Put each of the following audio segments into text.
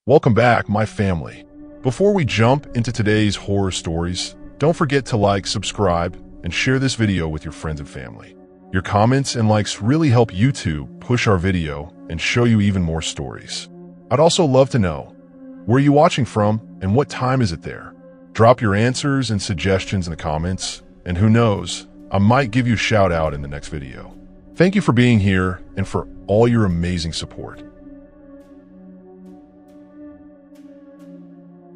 Welcome back, my family. Before we jump into today's horror stories, don't forget to like, subscribe, and share this video with your friends and family. Your comments and likes really help YouTube push our video and show you even more stories. I'd also love to know, where are you watching from and what time is it there? Drop your answers and suggestions in the comments, and who knows, I might give you a shout out in the next video. Thank you for being here and for all your amazing support.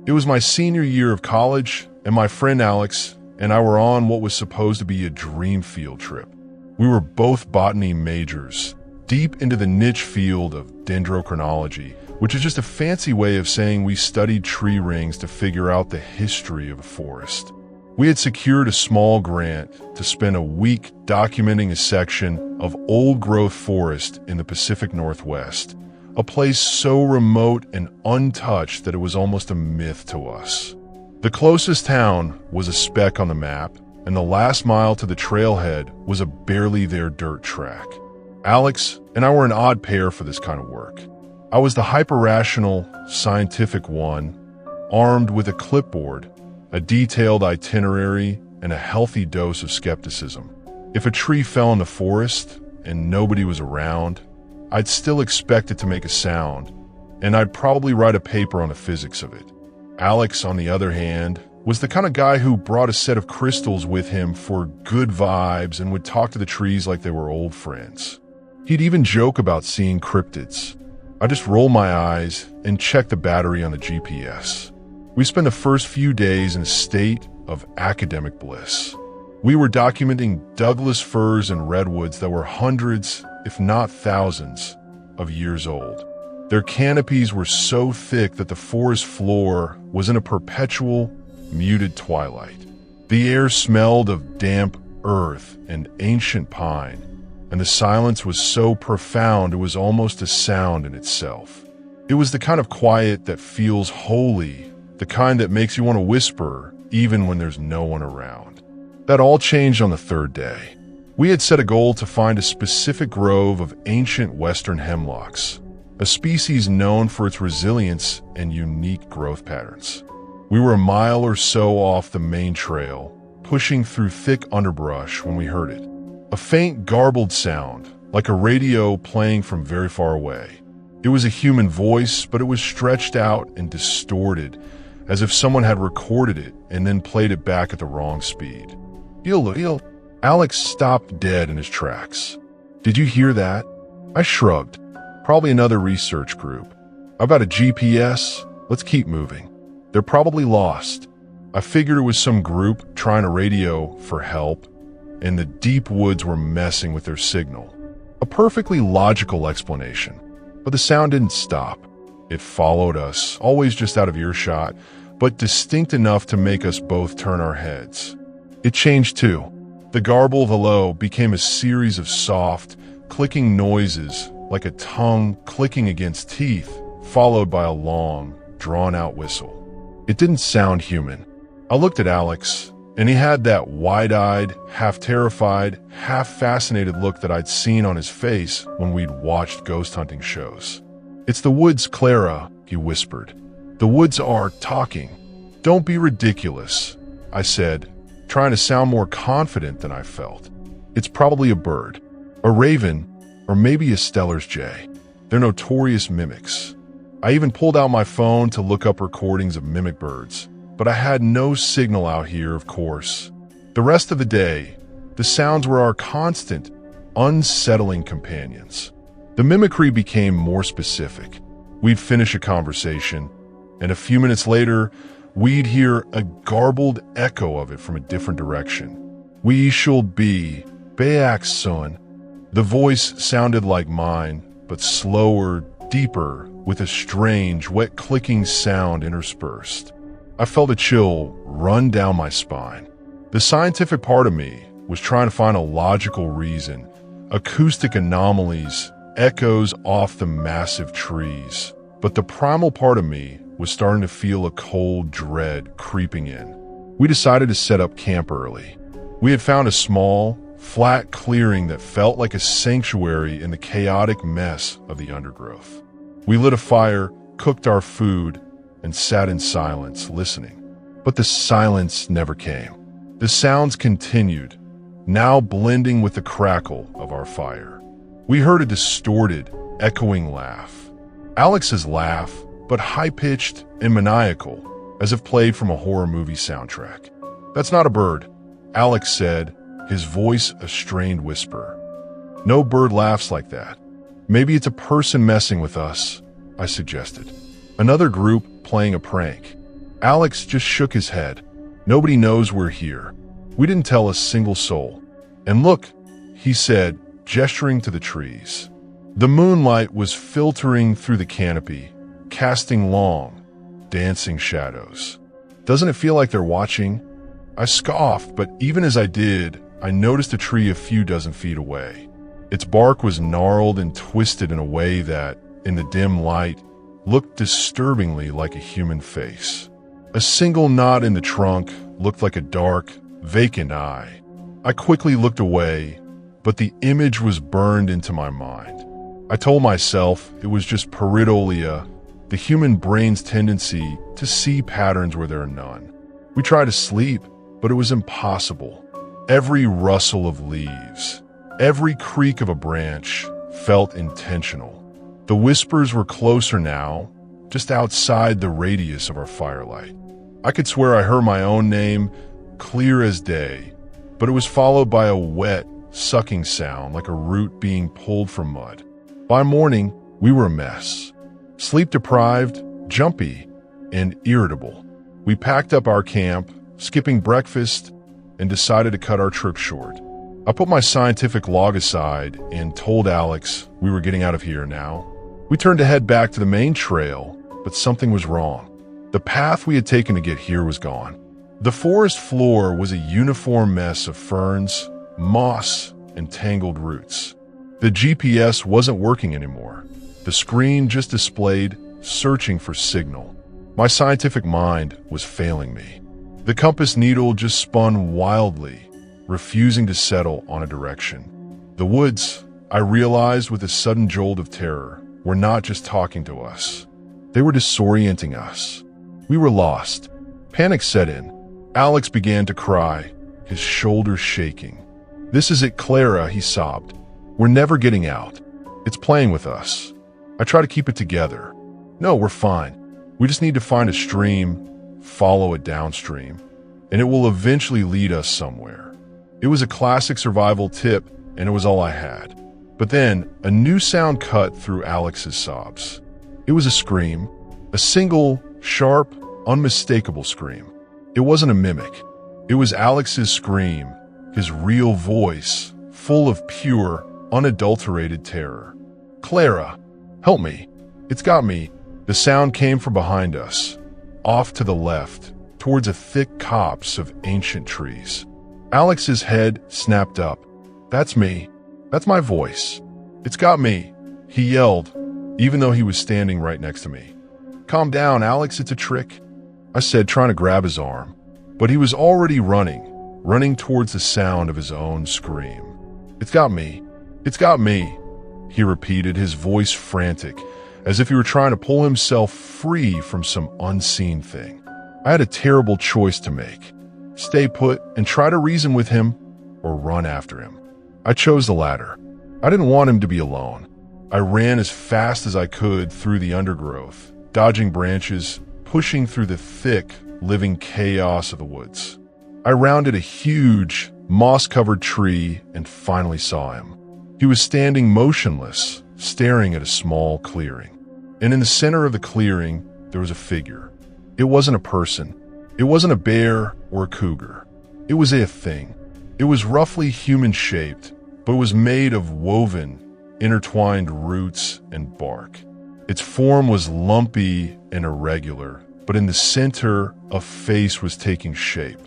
It was my senior year of college, and my friend Alex and I were on what was supposed to be a dream field trip. We were both botany majors, deep into the niche field of dendrochronology, which is just a fancy way of saying we studied tree rings to figure out the history of a forest. We had secured a small grant to spend a week documenting a section of old-growth forest in the Pacific Northwest, a place so remote and untouched that it was almost a myth to us. The closest town was a speck on the map, and the last mile to the trailhead was a barely there dirt track. Alex and I were an odd pair for this kind of work. I was the hyper-rational, scientific one, armed with a clipboard, a detailed itinerary, and a healthy dose of skepticism. If a tree fell in the forest and nobody was around, I'd still expect it to make a sound, and I'd probably write a paper on the physics of it. Alex, on the other hand, was the kind of guy who brought a set of crystals with him for good vibes and would talk to the trees like they were old friends. He'd even joke about seeing cryptids. I just roll my eyes and check the battery on the GPS. We spent the first few days in a state of academic bliss. We were documenting Douglas firs and redwoods that were hundreds, if not thousands, of years old. Their canopies were so thick that the forest floor was in a perpetual, muted twilight. The air smelled of damp earth and ancient pine, and the silence was so profound it was almost a sound in itself. It was the kind of quiet that feels holy, the kind that makes you want to whisper even when there's no one around. That all changed on the third day. We had set a goal to find a specific grove of ancient western hemlocks, a species known for its resilience and unique growth patterns. We were a mile or so off the main trail, pushing through thick underbrush when we heard it. A faint garbled sound, like a radio playing from very far away. It was a human voice, but it was stretched out and distorted, as if someone had recorded it and then played it back at the wrong speed. Alex stopped dead in his tracks. Did you hear that? I shrugged. Probably another research group. I've got a GPS. Let's keep moving. They're probably lost. I figured it was some group trying to radio for help, and the deep woods were messing with their signal. A perfectly logical explanation. But the sound didn't stop. It followed us, always just out of earshot, but distinct enough to make us both turn our heads. It changed too. The garble below became a series of soft, clicking noises, like a tongue clicking against teeth, followed by a long, drawn-out whistle. It didn't sound human. I looked at Alex, and he had that wide-eyed, half-terrified, half-fascinated look that I'd seen on his face when we'd watched ghost hunting shows. "It's the woods, Clara," he whispered. "The woods are talking." "Don't be ridiculous," I said, trying to sound more confident than I felt. "It's probably a bird, a raven, or maybe a Steller's jay. They're notorious mimics." I even pulled out my phone to look up recordings of mimic birds, but I had no signal out here, of course. The rest of the day, the sounds were our constant, unsettling companions. The mimicry became more specific. We'd finish a conversation, and a few minutes later, we'd hear a garbled echo of it from a different direction. "We shall be Bayak's son." The voice sounded like mine, but slower, deeper, with a strange, wet clicking sound interspersed. I felt a chill run down my spine. The scientific part of me was trying to find a logical reason. Acoustic anomalies, echoes off the massive trees. But the primal part of me was starting to feel a cold dread creeping in. We decided to set up camp early. We had found a small, flat clearing that felt like a sanctuary in the chaotic mess of the undergrowth. We lit a fire, cooked our food, and sat in silence, listening. But the silence never came. The sounds continued, now blending with the crackle of our fire. We heard a distorted, echoing laugh. Alex's laugh, but high-pitched and maniacal, as if played from a horror movie soundtrack. "That's not a bird," Alex said, his voice a strained whisper. "No bird laughs like that." "Maybe it's a person messing with us," I suggested. "Another group playing a prank." Alex just shook his head. "Nobody knows we're here. We didn't tell a single soul. And look," he said, gesturing to the trees. The moonlight was filtering through the canopy, casting long, dancing shadows. "Doesn't it feel like they're watching?" I scoffed, but even as I did, I noticed a tree a few dozen feet away. Its bark was gnarled and twisted in a way that, in the dim light, looked disturbingly like a human face. A single knot in the trunk looked like a dark, vacant eye. I quickly looked away, but the image was burned into my mind. I told myself it was just pareidolia, the human brain's tendency to see patterns where there are none. We tried to sleep, but it was impossible. Every rustle of leaves, every creak of a branch felt intentional. The whispers were closer now, just outside the radius of our firelight. I could swear I heard my own name, clear as day, but it was followed by a wet, sucking sound like a root being pulled from mud. By morning, we were a mess. Sleep-deprived, jumpy, and irritable. We packed up our camp, skipping breakfast, and decided to cut our trip short. I put my scientific log aside and told Alex we were getting out of here now. We turned to head back to the main trail, but something was wrong. The path we had taken to get here was gone. The forest floor was a uniform mess of ferns, moss, and tangled roots. The GPS wasn't working anymore. The screen just displayed searching for signal. My scientific mind was failing me. The compass needle just spun wildly, refusing to settle on a direction. The woods, I realized with a sudden jolt of terror, were not just talking to us. They were disorienting us. We were lost. Panic set in. Alex began to cry, his shoulders shaking. "This is it, Clara," he sobbed. "We're never getting out. It's playing with us." I try to keep it together. "No, we're fine. We just need to find a stream, follow it downstream, and it will eventually lead us somewhere." It was a classic survival tip, and it was all I had. But then, a new sound cut through Alex's sobs. It was a scream, a single, sharp, unmistakable scream. It wasn't a mimic. It was Alex's scream, his real voice, full of pure, unadulterated terror. "Clara, help me. It's got me." The sound came from behind us, off to the left, towards a thick copse of ancient trees. Alex's head snapped up. "That's me. That's my voice. It's got me," he yelled, even though he was standing right next to me. "Calm down, Alex, it's a trick," I said, trying to grab his arm. But he was already running towards the sound of his own scream. "It's got me. It's got me," he repeated, his voice frantic, as if he were trying to pull himself free from some unseen thing. I had a terrible choice to make. Stay put and try to reason with him, or run after him. I chose the latter. I didn't want him to be alone. I ran as fast as I could through the undergrowth, dodging branches, pushing through the thick, living chaos of the woods. I rounded a huge, moss-covered tree and finally saw him. He was standing motionless, staring at a small clearing. And in the center of the clearing, there was a figure. It wasn't a person. It wasn't a bear or a cougar. It was a thing. It was roughly human-shaped, but was made of woven, intertwined roots and bark. Its form was lumpy and irregular, but in the center, a face was taking shape.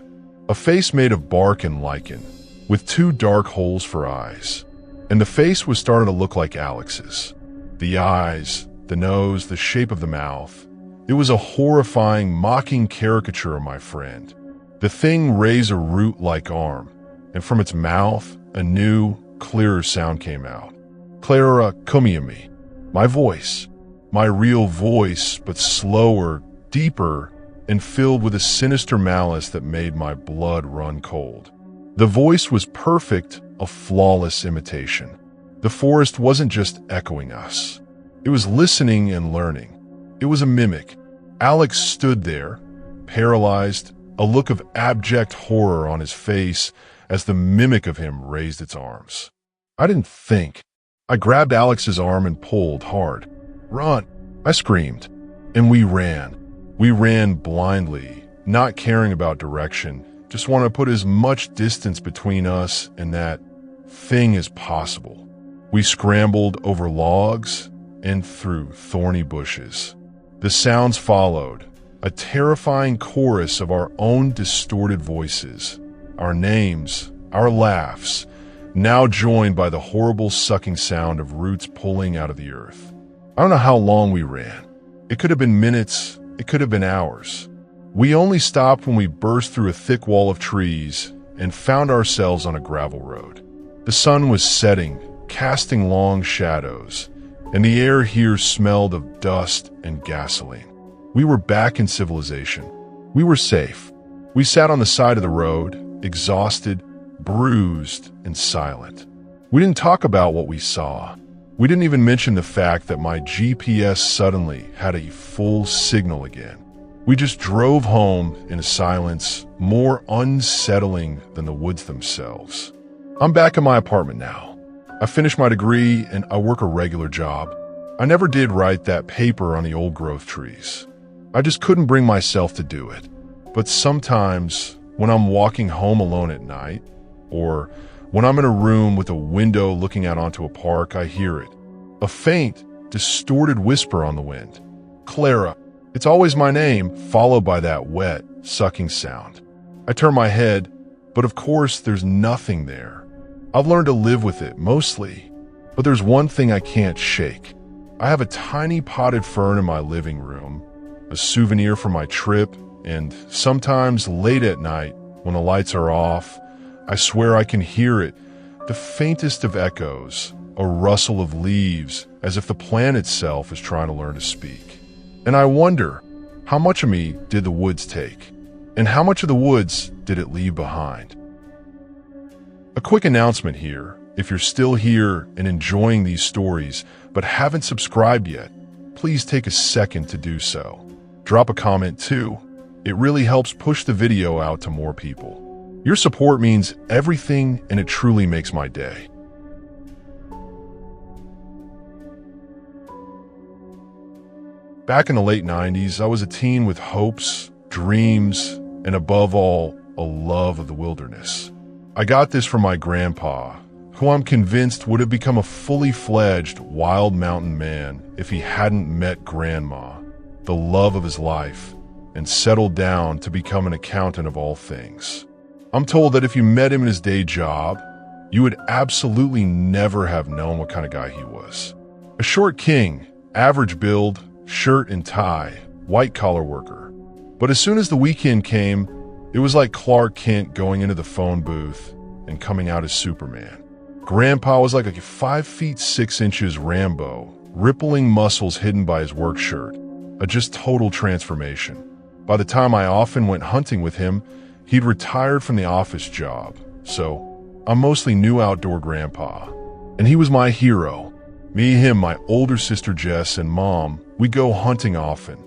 A face made of bark and lichen, with two dark holes for eyes. And the face was starting to look like Alex's. The eyes, the nose, the shape of the mouth. It was a horrifying, mocking caricature of my friend. The thing raised a root-like arm, and from its mouth, a new, clearer sound came out. "Clara, come here me." My voice. My real voice, but slower, deeper, and filled with a sinister malice that made my blood run cold. The voice was perfect, a flawless imitation. The forest wasn't just echoing us. It was listening and learning. It was a mimic. Alex stood there, paralyzed, a look of abject horror on his face as the mimic of him raised its arms. I didn't think. I grabbed Alex's arm and pulled hard. "Run!" I screamed. And we ran. We ran blindly, not caring about direction, just wanted to put as much distance between us and that thing as possible. We scrambled over logs and through thorny bushes. The sounds followed, a terrifying chorus of our own distorted voices, our names, our laughs, now joined by the horrible sucking sound of roots pulling out of the earth. I don't know how long we ran. It could have been minutes, it could have been hours. We only stopped when we burst through a thick wall of trees and found ourselves on a gravel road. The sun was setting, casting long shadows, and the air here smelled of dust and gasoline. We were back in civilization. We were safe. We sat on the side of the road, exhausted, bruised, and silent. We didn't talk about what we saw. We didn't even mention the fact that my GPS suddenly had a full signal again. We just drove home in a silence more unsettling than the woods themselves. I'm back in my apartment now. I finished my degree and I work a regular job. I never did write that paper on the old growth trees. I just couldn't bring myself to do it. But sometimes when I'm walking home alone at night, or when I'm in a room with a window looking out onto a park, I hear it. A faint, distorted whisper on the wind. "Clara." It's always my name, followed by that wet, sucking sound. I turn my head, but of course there's nothing there. I've learned to live with it, mostly. But there's one thing I can't shake. I have a tiny potted fern in my living room, a souvenir from my trip, and sometimes late at night, when the lights are off, I swear I can hear it, the faintest of echoes, a rustle of leaves, as if the plant itself is trying to learn to speak. And I wonder, how much of me did the woods take? And how much of the woods did it leave behind? A quick announcement here. If you're still here and enjoying these stories, but haven't subscribed yet, please take a second to do so. Drop a comment too. It really helps push the video out to more people. Your support means everything, and it truly makes my day. Back in the late 90s, I was a teen with hopes, dreams, and above all, a love of the wilderness. I got this from my grandpa, who I'm convinced would have become a fully fledged wild mountain man if he hadn't met Grandma, the love of his life, and settled down to become an accountant of all things. I'm told that if you met him in his day job, you would absolutely never have known what kind of guy he was. A short king, average build, shirt and tie, white-collar worker. But as soon as the weekend came, it was like Clark Kent going into the phone booth and coming out as Superman. Grandpa was like a 5 feet 6 inches Rambo, rippling muscles hidden by his work shirt, a just total transformation. By the time I often went hunting with him, he'd retired from the office job, so I'm mostly new outdoor grandpa. And he was my hero. Me, him, my older sister Jess, and Mom, we go hunting often.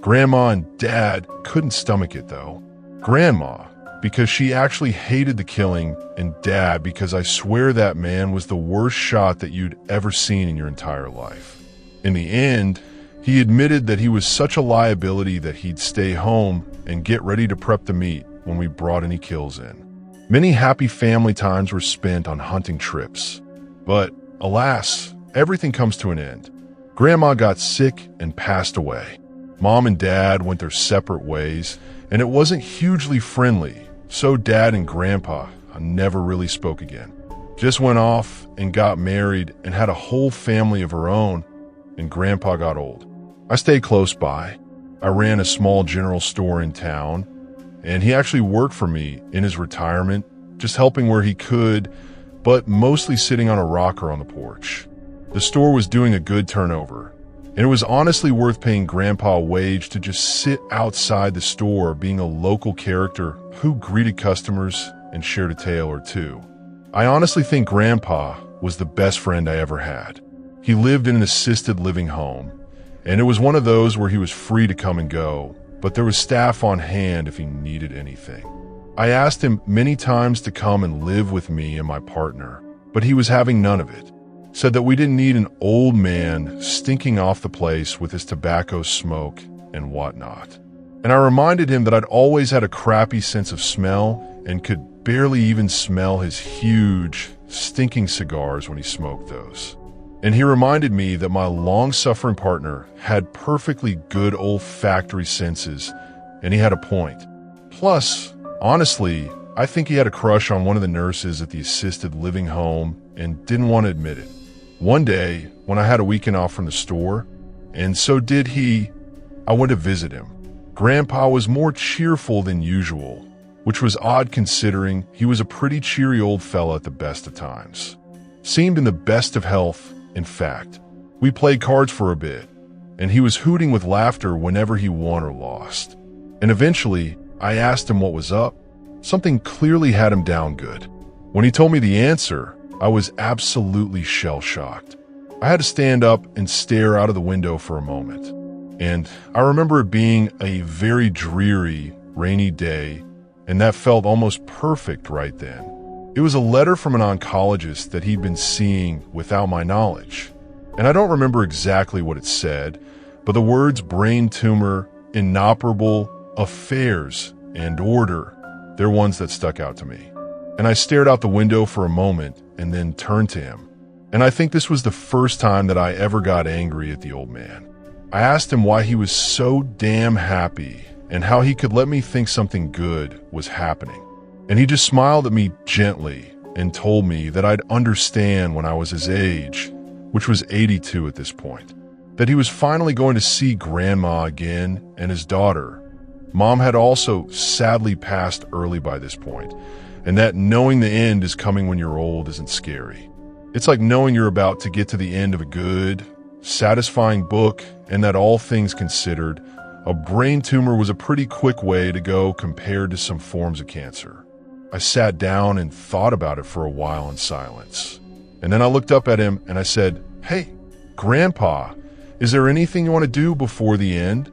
Grandma and Dad couldn't stomach it though. Grandma, because she actually hated the killing, and Dad because I swear that man was the worst shot that you'd ever seen in your entire life. In the end, he admitted that he was such a liability that he'd stay home and get ready to prep the meat when we brought any kills in. Many happy family times were spent on hunting trips. But, alas, everything comes to an end. Grandma got sick and passed away. Mom and Dad went their separate ways, and it wasn't hugely friendly, so Dad and Grandpa never really spoke again. Just went off and got married and had a whole family of her own, and Grandpa got old. I stayed close by. I ran a small general store in town, and he actually worked for me in his retirement, just helping where he could, but mostly sitting on a rocker on the porch. The store was doing a good turnover, And it was honestly worth paying Grandpa a wage to just sit outside the store being a local character who greeted customers and shared a tale or two. I honestly think Grandpa was the best friend I ever had. He lived in an assisted living home, and it was one of those where he was free to come and go, but there was staff on hand if he needed anything. I asked him many times to come and live with me and my partner, but he was having none of it. Said that we didn't need an old man stinking off the place with his tobacco smoke and whatnot. And I reminded him that I'd always had a crappy sense of smell and could barely even smell his huge, stinking cigars when he smoked those. And he reminded me that my long-suffering partner had perfectly good olfactory senses, and he had a point. Plus, honestly, I think he had a crush on one of the nurses at the assisted living home and didn't want to admit it. One day, when I had a weekend off from the store, and so did he, I went to visit him. Grandpa was more cheerful than usual, which was odd considering he was a pretty cheery old fella at the best of times. Seemed in the best of health, in fact. We played cards for a bit, and he was hooting with laughter whenever he won or lost. And eventually, I asked him what was up. Something clearly had him down good. When he told me the answer, I was absolutely shell-shocked. I had to stand up and stare out of the window for a moment. And I remember it being a very dreary, rainy day, and that felt almost perfect right then. It was a letter from an oncologist that he'd been seeing without my knowledge. And I don't remember exactly what it said, but the words brain tumor, inoperable, affairs, and order, they're ones that stuck out to me. And I stared out the window for a moment and then turned to him. And I think this was the first time that I ever got angry at the old man. I asked him why he was so damn happy and how he could let me think something good was happening. And he just smiled at me gently and told me that I'd understand when I was his age, which was 82 at this point, that he was finally going to see Grandma again and his daughter. Mom had also sadly passed early by this point, and that knowing the end is coming when you're old isn't scary. It's like knowing you're about to get to the end of a good, satisfying book, and that all things considered, a brain tumor was a pretty quick way to go compared to some forms of cancer. I sat down and thought about it for a while in silence. And then I looked up at him and I said, "Hey, Grandpa, is there anything you want to do before the end?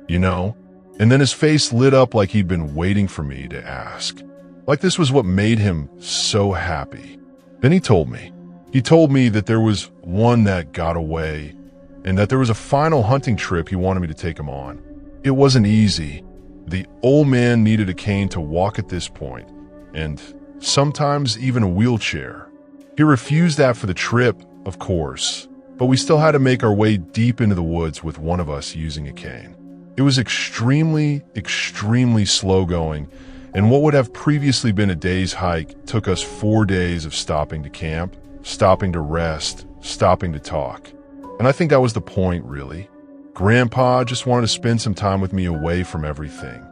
You know?" And then his face lit up like he'd been waiting for me to ask. Like this was what made him so happy. Then he told me. He told me that there was one that got away and that there was a final hunting trip he wanted me to take him on. It wasn't easy. The old man needed a cane to walk at this point, and sometimes even a wheelchair. He refused that for the trip, of course, but we still had to make our way deep into the woods with one of us using a cane. It was extremely, extremely slow going, and what would have previously been a day's hike took us 4 days of stopping to camp, stopping to rest, stopping to talk. And I think that was the point, really. Grandpa just wanted to spend some time with me away from everything.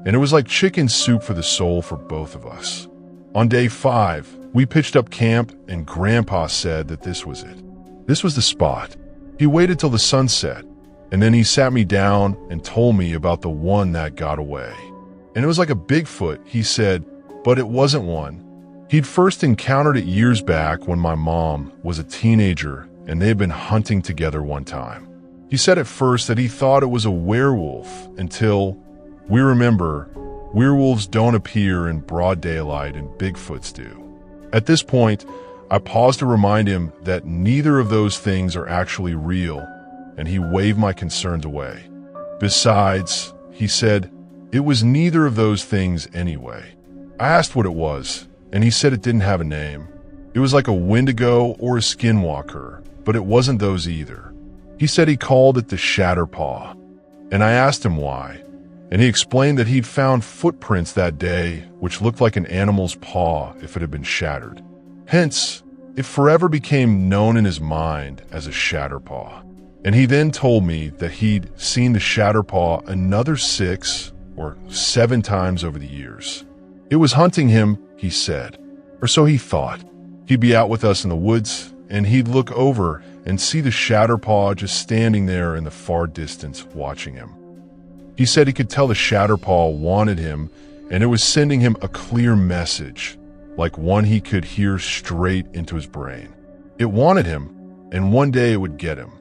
And it was like chicken soup for the soul for both of us. On day 5, we pitched up camp and Grandpa said that this was it. This was the spot. He waited till the sun set, and then he sat me down and told me about the one that got away. And it was like a Bigfoot, he said, but it wasn't one. He'd first encountered it years back when my mom was a teenager and they had been hunting together one time. He said at first that he thought it was a werewolf until, we remember, werewolves don't appear in broad daylight and Bigfoots do. At this point, I paused to remind him that neither of those things are actually real, and he waved my concerns away. Besides, he said, it was neither of those things anyway. I asked what it was, and he said it didn't have a name. It was like a Wendigo or a Skinwalker, but it wasn't those either. He said he called it the Shatterpaw, and I asked him why, and he explained that he'd found footprints that day which looked like an animal's paw if it had been shattered. Hence, it forever became known in his mind as a Shatterpaw. And he then told me that he'd seen the Shatterpaw another 6 or 7 times over the years. It was hunting him, he said, or so he thought. He'd be out with us in the woods, and he'd look over and see the Shatterpaw just standing there in the far distance watching him. He said he could tell the Shatterpaw wanted him, and it was sending him a clear message, like one he could hear straight into his brain. It wanted him, and one day it would get him.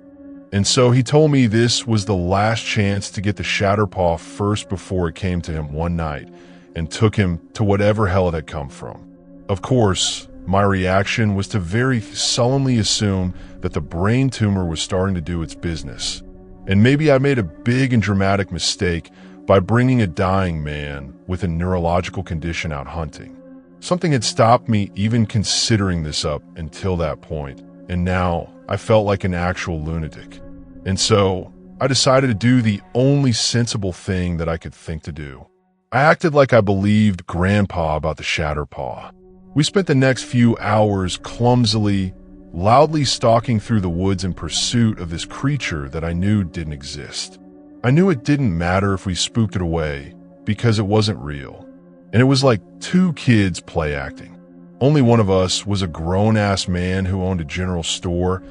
And so he told me this was the last chance to get the Shatterpaw first before it came to him one night and took him to whatever hell it had come from. Of course, my reaction was to very sullenly assume that the brain tumor was starting to do its business. And maybe I made a big and dramatic mistake by bringing a dying man with a neurological condition out hunting. Something had stopped me even considering this up until that point, and now I felt like an actual lunatic. And so I decided to do the only sensible thing that I could think to do. I acted like I believed Grandpa about the Shatterpaw. We spent the next few hours clumsily, loudly stalking through the woods in pursuit of this creature that I knew didn't exist. I knew it didn't matter if we spooked it away because it wasn't real. And it was like two kids play acting. Only one of us was a grown-ass man who owned a general store,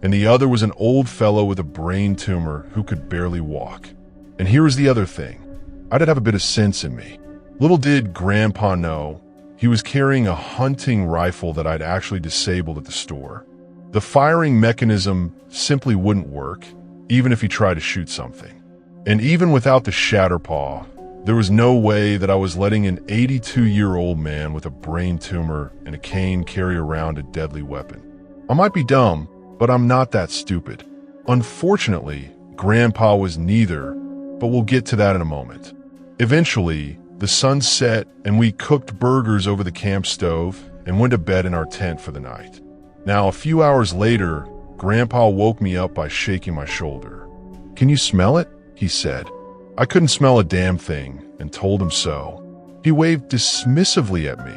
and the other was an old fellow with a brain tumor who could barely walk. And here was the other thing. I did have a bit of sense in me. Little did Grandpa know, he was carrying a hunting rifle that I'd actually disabled at the store. The firing mechanism simply wouldn't work, even if he tried to shoot something. And even without the Shatterpaw, there was no way that I was letting an 82-year-old man with a brain tumor and a cane carry around a deadly weapon. I might be dumb, but I'm not that stupid. Unfortunately, Grandpa was neither, but we'll get to that in a moment. Eventually, the sun set and we cooked burgers over the camp stove and went to bed in our tent for the night. Now, a few hours later, Grandpa woke me up by shaking my shoulder. "Can you smell it?" he said. I couldn't smell a damn thing and told him so. He waved dismissively at me,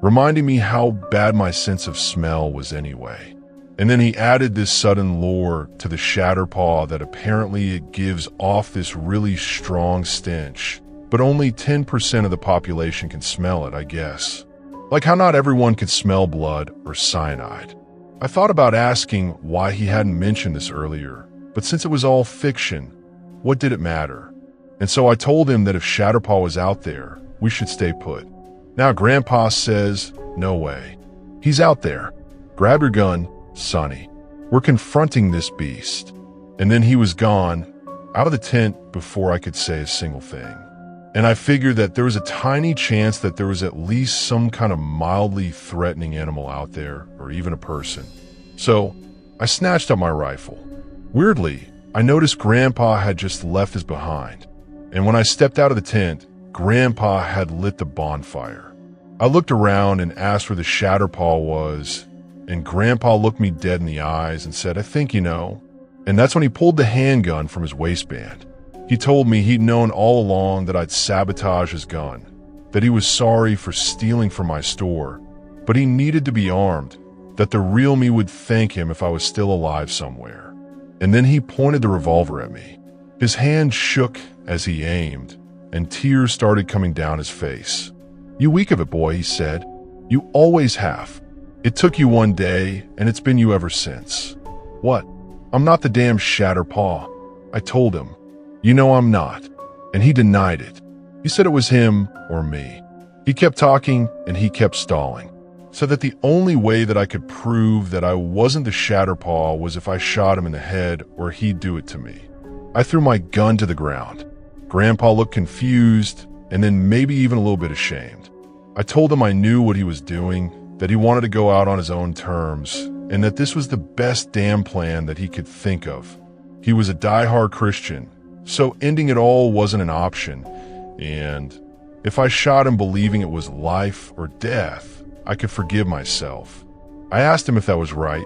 reminding me how bad my sense of smell was anyway. And then he added this sudden lure to the Shatterpaw that apparently it gives off this really strong stench, but only 10% of the population can smell it, I guess. Like how not everyone can smell blood or cyanide. I thought about asking why he hadn't mentioned this earlier, but since it was all fiction, what did it matter? And so I told him that if Shatterpaw was out there, we should stay put. Now Grandpa says, no way. He's out there. Grab your gun, Sonny. We're confronting this beast. And then he was gone, out of the tent before I could say a single thing. And I figured that there was a tiny chance that there was at least some kind of mildly threatening animal out there, or even a person. So I snatched up my rifle. Weirdly, I noticed Grandpa had just left his behind. And when I stepped out of the tent, Grandpa had lit the bonfire. I looked around and asked where the Shatterpaw was, and Grandpa looked me dead in the eyes and said, I think you know. And that's when he pulled the handgun from his waistband. He told me he'd known all along that I'd sabotage his gun, that he was sorry for stealing from my store, but he needed to be armed, that the real me would thank him if I was still alive somewhere. And then he pointed the revolver at me. His hand shook as he aimed, and tears started coming down his face. You weak of it, boy, he said. You always have. It took you one day, and it's been you ever since. What? I'm not the damn Shatterpaw. I told him. You know I'm not. And he denied it. He said it was him or me. He kept talking, and he kept stalling. Said that the only way that I could prove that I wasn't the Shatterpaw was if I shot him in the head or he'd do it to me. I threw my gun to the ground. Grandpa looked confused, and then maybe even a little bit ashamed. I told him I knew what he was doing, that he wanted to go out on his own terms, and that this was the best damn plan that he could think of. He was a die-hard Christian, so ending it all wasn't an option, and if I shot him believing it was life or death, I could forgive myself. I asked him if that was right,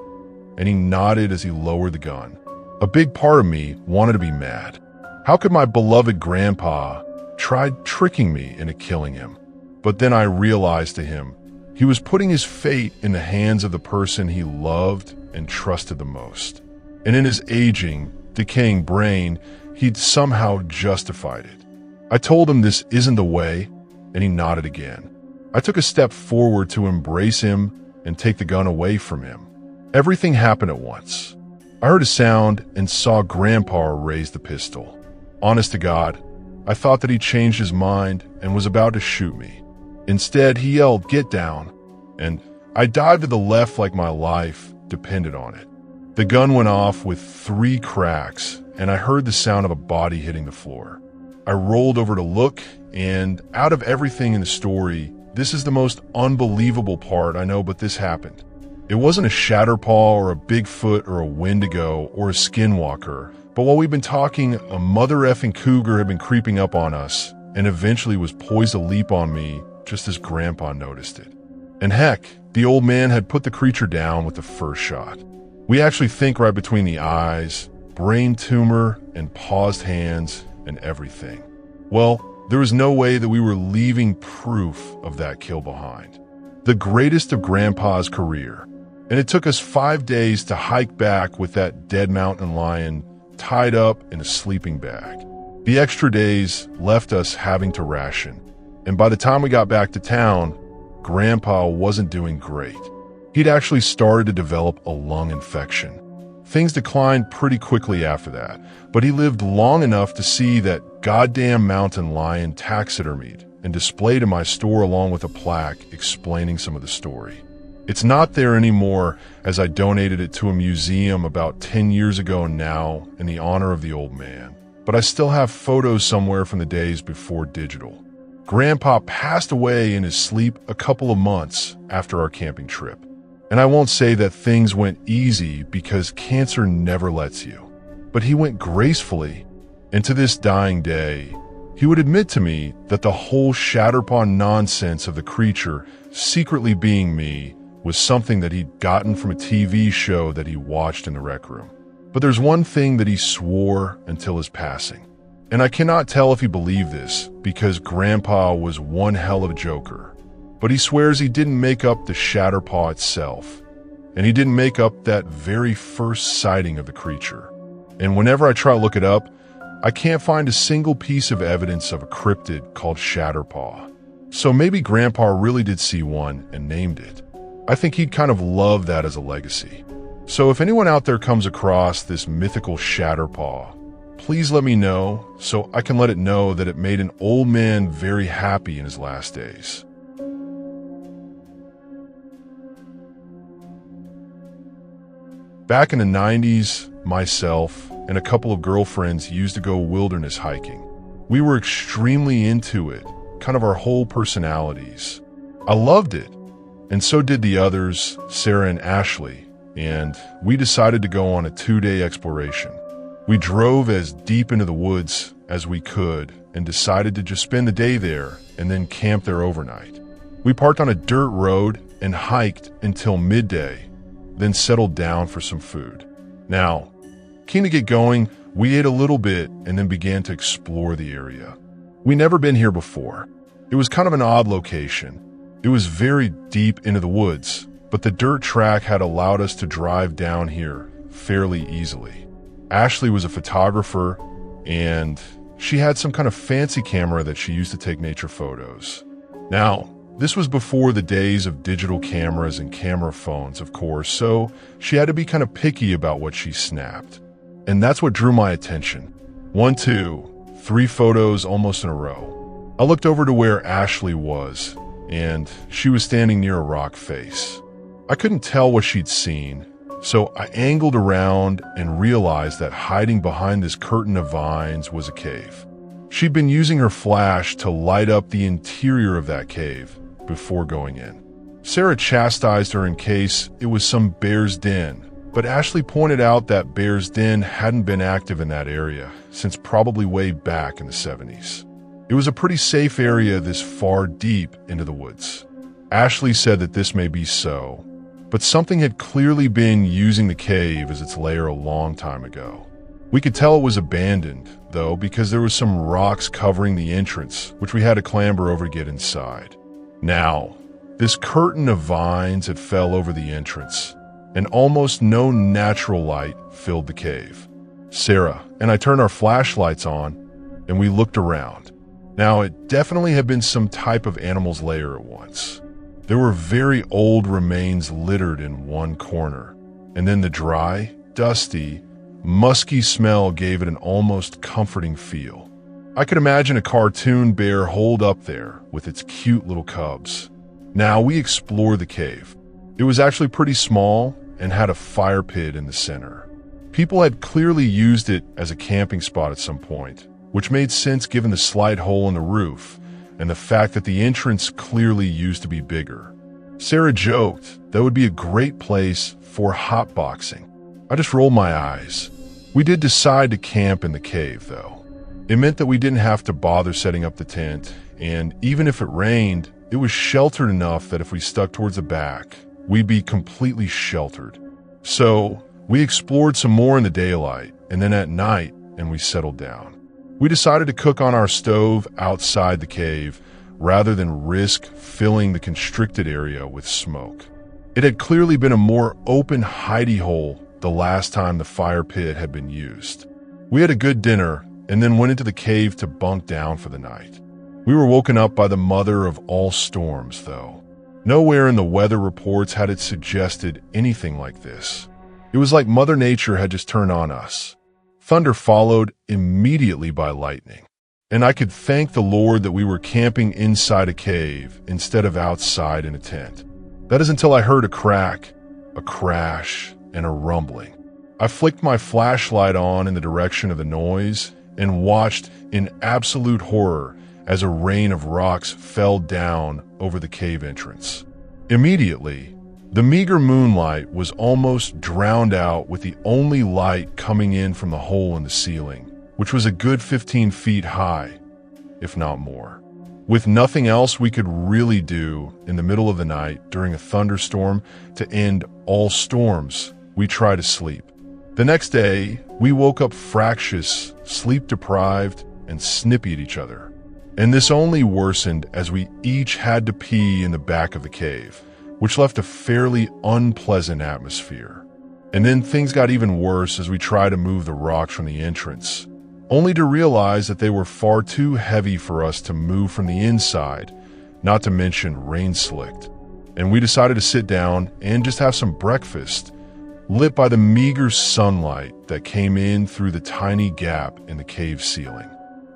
and he nodded as he lowered the gun. A big part of me wanted to be mad. How could my beloved Grandpa try tricking me into killing him? But then I realized to him, he was putting his fate in the hands of the person he loved and trusted the most. And in his aging, decaying brain, he'd somehow justified it. I told him this isn't the way, and he nodded again. I took a step forward to embrace him and take the gun away from him. Everything happened at once. I heard a sound and saw Grandpa raise the pistol. Honest to God, I thought that he changed his mind and was about to shoot me. Instead, he yelled, "Get down," and I dived to the left like my life depended on it. The gun went off with 3 cracks, and I heard the sound of a body hitting the floor. I rolled over to look, and out of everything in the story, this is the most unbelievable part, I know, but this happened. It wasn't a shatterpaw or a Bigfoot or a Wendigo or a skinwalker, but while we've been talking, a mother effing cougar had been creeping up on us and eventually was poised to leap on me just as Grandpa noticed it. And heck, the old man had put the creature down with the first shot. We actually think right between the eyes, brain tumor, and paused hands, and everything. Well, there was no way that we were leaving proof of that kill behind. The greatest of Grandpa's career. And it took us 5 days to hike back with that dead mountain lion tied up in a sleeping bag. The extra days left us having to ration. And by the time we got back to town, Grandpa wasn't doing great. He'd actually started to develop a lung infection. Things declined pretty quickly after that, but he lived long enough to see that goddamn mountain lion taxidermied and displayed in my store along with a plaque explaining some of the story. It's not there anymore, as I donated it to a museum about 10 years ago now in the honor of the old man, but I still have photos somewhere from the days before digital. Grandpa passed away in his sleep a couple of months after our camping trip. And I won't say that things went easy because cancer never lets you, but he went gracefully, and to this dying day, he would admit to me that the whole shatterpaw nonsense of the creature secretly being me was something that he'd gotten from a TV show that he watched in the rec room. But there's one thing that he swore until his passing, and I cannot tell if he believed this because Grandpa was one hell of a joker. But he swears he didn't make up the shatterpaw itself, and he didn't make up that very first sighting of the creature. And whenever I try to look it up, I can't find a single piece of evidence of a cryptid called shatterpaw. So maybe Grandpa really did see one and named it. I think he'd kind of love that as a legacy. So if anyone out there comes across this mythical shatterpaw, please let me know so I can let it know that it made an old man very happy in his last days. Back in the 90s, myself and a couple of girlfriends used to go wilderness hiking. We were extremely into it, kind of our whole personalities. I loved it, and so did the others, Sarah and Ashley, and we decided to go on a 2-day exploration. We drove as deep into the woods as we could and decided to just spend the day there and then camp there overnight. We parked on a dirt road and hiked until midday, then settled down for some food. Now, keen to get going, we ate a little bit and then began to explore the area. We'd never been here before. It was kind of an odd location. It was very deep into the woods, but the dirt track had allowed us to drive down here fairly easily. Ashley was a photographer, and she had some kind of fancy camera that she used to take nature photos. Now, this was before the days of digital cameras and camera phones, of course, so she had to be kind of picky about what she snapped. And that's what drew my attention. 1, 2, 3 photos almost in a row. I looked over to where Ashley was, and she was standing near a rock face. I couldn't tell what she'd seen, so I angled around and realized that hiding behind this curtain of vines was a cave. She'd been using her flash to light up the interior of that cave before going in. Sarah chastised her in case it was some bear's den, but Ashley pointed out that bear's den hadn't been active in that area since probably way back in the 70s. It was a pretty safe area this far deep into the woods. Ashley said that this may be so, but something had clearly been using the cave as its lair a long time ago. We could tell it was abandoned, though, because there was some rocks covering the entrance, which we had to clamber over to get inside. Now, this curtain of vines had fell over the entrance, and almost no natural light filled the cave. Sarah and I turned our flashlights on, and we looked around. Now, it definitely had been some type of animal's lair at once. There were very old remains littered in one corner, and then the dry, dusty, musky smell gave it an almost comforting feel. I could imagine a cartoon bear holed up there with its cute little cubs. Now we explored the cave. It was actually pretty small and had a fire pit in the center. People had clearly used it as a camping spot at some point, which made sense given the slight hole in the roof and the fact that the entrance clearly used to be bigger. Sarah joked that would be a great place for hotboxing. I just rolled my eyes. We did decide to camp in the cave, though. It meant that we didn't have to bother setting up the tent, and even if it rained, it was sheltered enough that if we stuck towards the back, we'd be completely sheltered. So we explored some more in the daylight, and then at night, and we settled down. We decided to cook on our stove outside the cave rather than risk filling the constricted area with smoke. It had clearly been a more open hidey hole the last time the fire pit had been used. We had a good dinner and then went into the cave to bunk down for the night. We were woken up by the mother of all storms, though. Nowhere in the weather reports had it suggested anything like this. It was like Mother Nature had just turned on us. Thunder followed immediately by lightning, and I could thank the Lord that we were camping inside a cave instead of outside in a tent. That is until I heard a crack, a crash, and a rumbling. I flicked my flashlight on in the direction of the noise and watched in absolute horror as a rain of rocks fell down over the cave entrance. Immediately, the meager moonlight was almost drowned out with the only light coming in from the hole in the ceiling, which was a good 15 feet high, if not more. With nothing else we could really do in the middle of the night during a thunderstorm to end all storms, we tried to sleep. The next day, we woke up fractious, sleep-deprived, and snippy at each other. And this only worsened as we each had to pee in the back of the cave, which left a fairly unpleasant atmosphere. And then things got even worse as we tried to move the rocks from the entrance, only to realize that they were far too heavy for us to move from the inside, not to mention rain-slicked. And we decided to sit down and just have some breakfast, lit by the meager sunlight that came in through the tiny gap in the cave ceiling.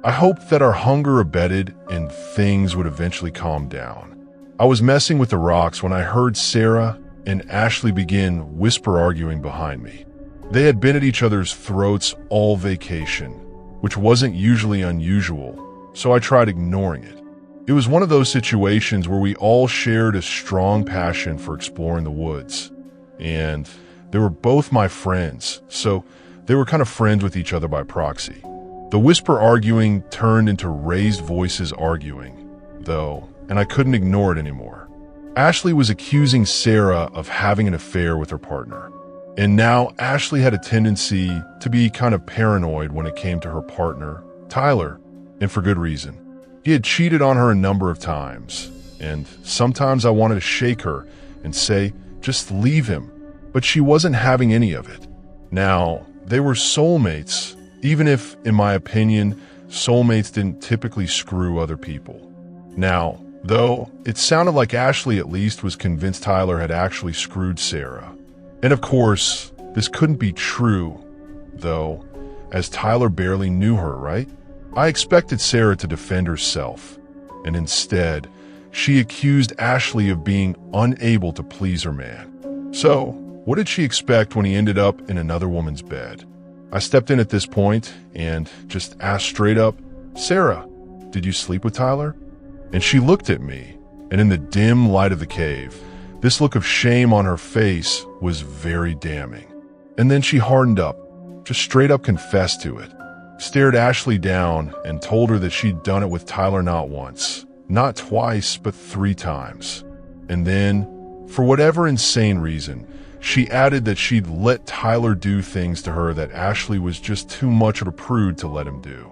I hoped that our hunger abated and things would eventually calm down. I was messing with the rocks when I heard Sarah and Ashley begin whisper arguing behind me. They had been at each other's throats all vacation, which wasn't usually unusual, so I tried ignoring it. It was one of those situations where we all shared a strong passion for exploring the woods, and they were both my friends, so they were kind of friends with each other by proxy. The whisper arguing turned into raised voices arguing, though, and I couldn't ignore it anymore. Ashley was accusing Sarah of having an affair with her partner. And now Ashley had a tendency to be kind of paranoid when it came to her partner, Tyler, and for good reason. He had cheated on her a number of times, and sometimes I wanted to shake her and say, just leave him, but she wasn't having any of it. Now, they were soulmates, even if, in my opinion, soulmates didn't typically screw other people. Now, though, it sounded like Ashley at least was convinced Tyler had actually screwed Sarah. And of course, this couldn't be true, though, as Tyler barely knew her, right? I expected Sarah to defend herself, and instead, she accused Ashley of being unable to please her man. So, what did she expect when he ended up in another woman's bed? I stepped in at this point and just asked straight up, Sarah, did you sleep with Tyler? And she looked at me, and in the dim light of the cave, this look of shame on her face was very damning. And then she hardened up, just straight up confessed to it, stared Ashley down and told her that she'd done it with Tyler not once, not twice, but 3 times. And then, for whatever insane reason, she added that she'd let Tyler do things to her that Ashley was just too much of a prude to let him do.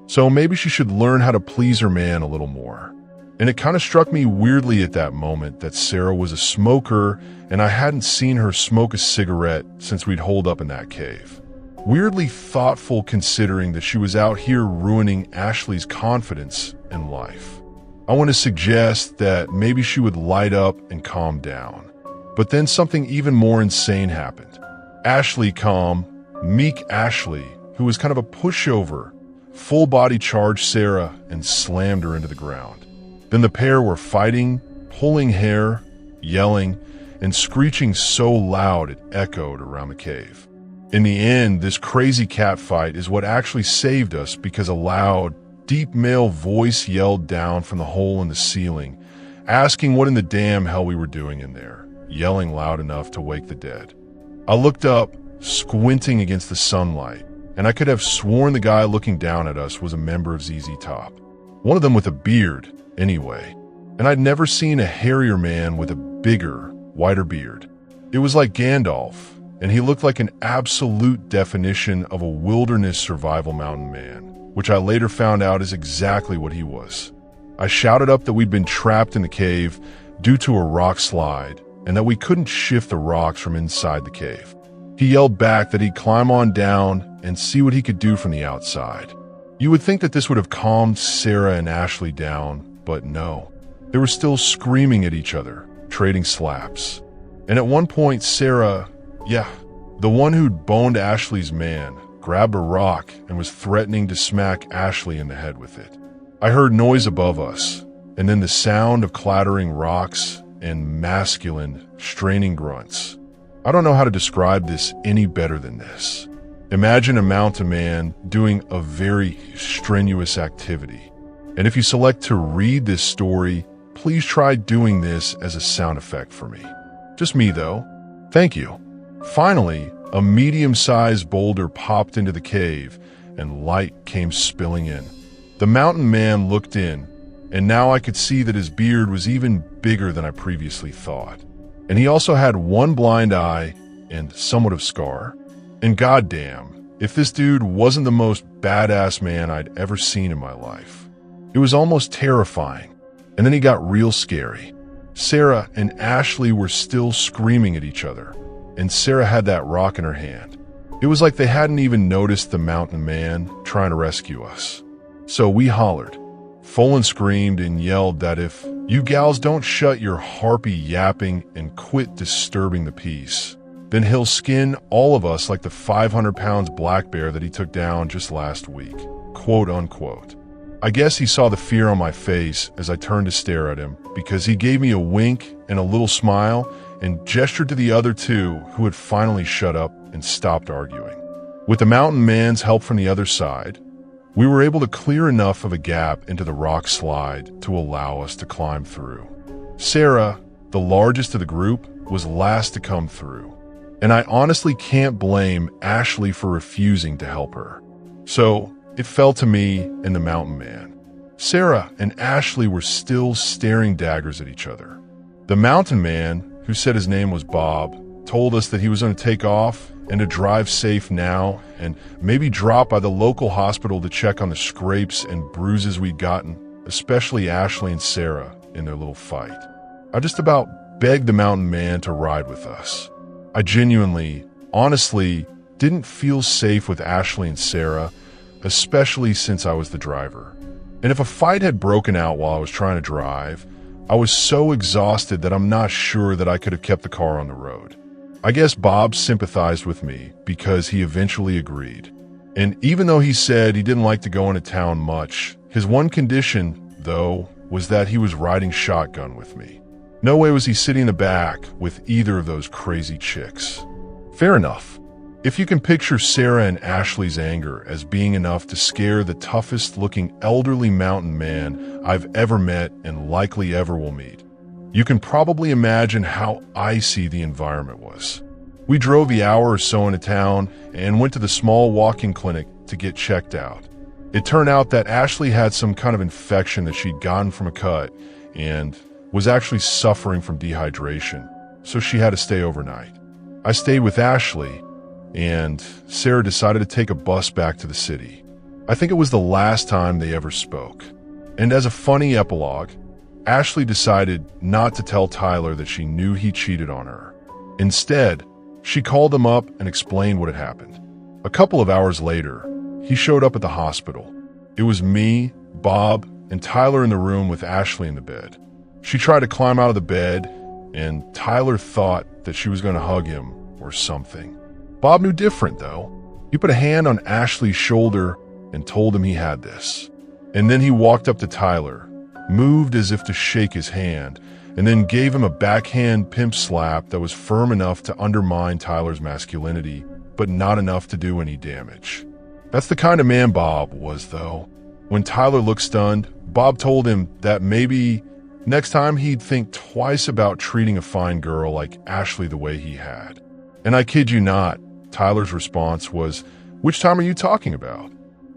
So maybe she should learn how to please her man a little more. And it kind of struck me weirdly at that moment that Sarah was a smoker and I hadn't seen her smoke a cigarette since we'd holed up in that cave. Weirdly thoughtful considering that she was out here ruining Ashley's confidence in life. I want to suggest that maybe she would light up and calm down. But then something even more insane happened. Ashley calm, meek Ashley, who was kind of a pushover, full-body charged Sarah and slammed her into the ground. Then the pair were fighting, pulling hair, yelling, and screeching so loud it echoed around the cave. In the end, this crazy cat fight is what actually saved us because a loud, deep male voice yelled down from the hole in the ceiling, asking what in the damn hell we were doing in there, yelling loud enough to wake the dead. I looked up, squinting against the sunlight, and I could have sworn the guy looking down at us was a member of ZZ Top. One of them with a beard, anyway. And I'd never seen a hairier man with a bigger, whiter beard. It was like Gandalf, and he looked like an absolute definition of a wilderness survival mountain man, which I later found out is exactly what he was. I shouted up that we'd been trapped in the cave due to a rock slide, and that we couldn't shift the rocks from inside the cave. He yelled back that he'd climb on down and see what he could do from the outside. You would think that this would have calmed Sarah and Ashley down, but no. They were still screaming at each other, trading slaps. And at one point, Sarah, the one who'd boned Ashley's man, grabbed a rock and was threatening to smack Ashley in the head with it. I heard noise above us, and then the sound of clattering rocks and masculine, straining grunts. I don't know how to describe this any better than this. Imagine a mountain man doing a very strenuous activity. And if you select to read this story, please try doing this as a sound effect for me. Just me, though. Thank you. Finally, a medium-sized boulder popped into the cave, and light came spilling in. The mountain man looked in, and now I could see that his beard was even bigger than I previously thought. And he also had one blind eye and somewhat of scar. And goddamn, if this dude wasn't the most badass man I'd ever seen in my life. It was almost terrifying. And then he got real scary. Sarah and Ashley were still screaming at each other, and Sarah had that rock in her hand. It was like they hadn't even noticed the mountain man trying to rescue us. So we hollered. Folan screamed and yelled that if you gals don't shut your harpy yapping and quit disturbing the peace, then he'll skin all of us like the 500 pounds black bear that he took down just last week, quote unquote. I guess he saw the fear on my face as I turned to stare at him, because he gave me a wink and a little smile and gestured to the other two who had finally shut up and stopped arguing. With the mountain man's help from the other side, we were able to clear enough of a gap into the rock slide to allow us to climb through. Sarah, the largest of the group, was last to come through, and I honestly can't blame Ashley for refusing to help her. So it fell to me and the mountain man. Sarah and Ashley were still staring daggers at each other. The mountain man, who said his name was Bob, told us that he was going to take off and to drive safe now and maybe drop by the local hospital to check on the scrapes and bruises we'd gotten, especially Ashley and Sarah in their little fight. I just about begged the mountain man to ride with us. I genuinely, honestly, didn't feel safe with Ashley and Sarah, especially since I was the driver. And if a fight had broken out while I was trying to drive, I was so exhausted that I'm not sure that I could have kept the car on the road. I guess Bob sympathized with me because he eventually agreed. And even though he said he didn't like to go into town much, his one condition, though, was that he was riding shotgun with me. No way was he sitting in the back with either of those crazy chicks. Fair enough. If you can picture Sarah and Ashley's anger as being enough to scare the toughest-looking elderly mountain man I've ever met and likely ever will meet, you can probably imagine how icy the environment was. We drove the hour or so into town and went to the small walk-in clinic to get checked out. It turned out that Ashley had some kind of infection that she'd gotten from a cut and was actually suffering from dehydration, so she had to stay overnight. I stayed with Ashley, and Sarah decided to take a bus back to the city. I think it was the last time they ever spoke. And as a funny epilogue, Ashley decided not to tell Tyler that she knew he cheated on her. Instead, she called him up and explained what had happened. A couple of hours later, he showed up at the hospital. It was me, Bob, and Tyler in the room with Ashley in the bed. She tried to climb out of the bed, and Tyler thought that she was going to hug him or something. Bob knew different, though. He put a hand on Ashley's shoulder and told him he had this. And then he walked up to Tyler, moved as if to shake his hand, and then gave him a backhand pimp slap that was firm enough to undermine Tyler's masculinity, but not enough to do any damage. That's the kind of man Bob was, though. When Tyler looked stunned, Bob told him that maybe next time he'd think twice about treating a fine girl like Ashley the way he had. And I kid you not, Tyler's response was, "Which time are you talking about?"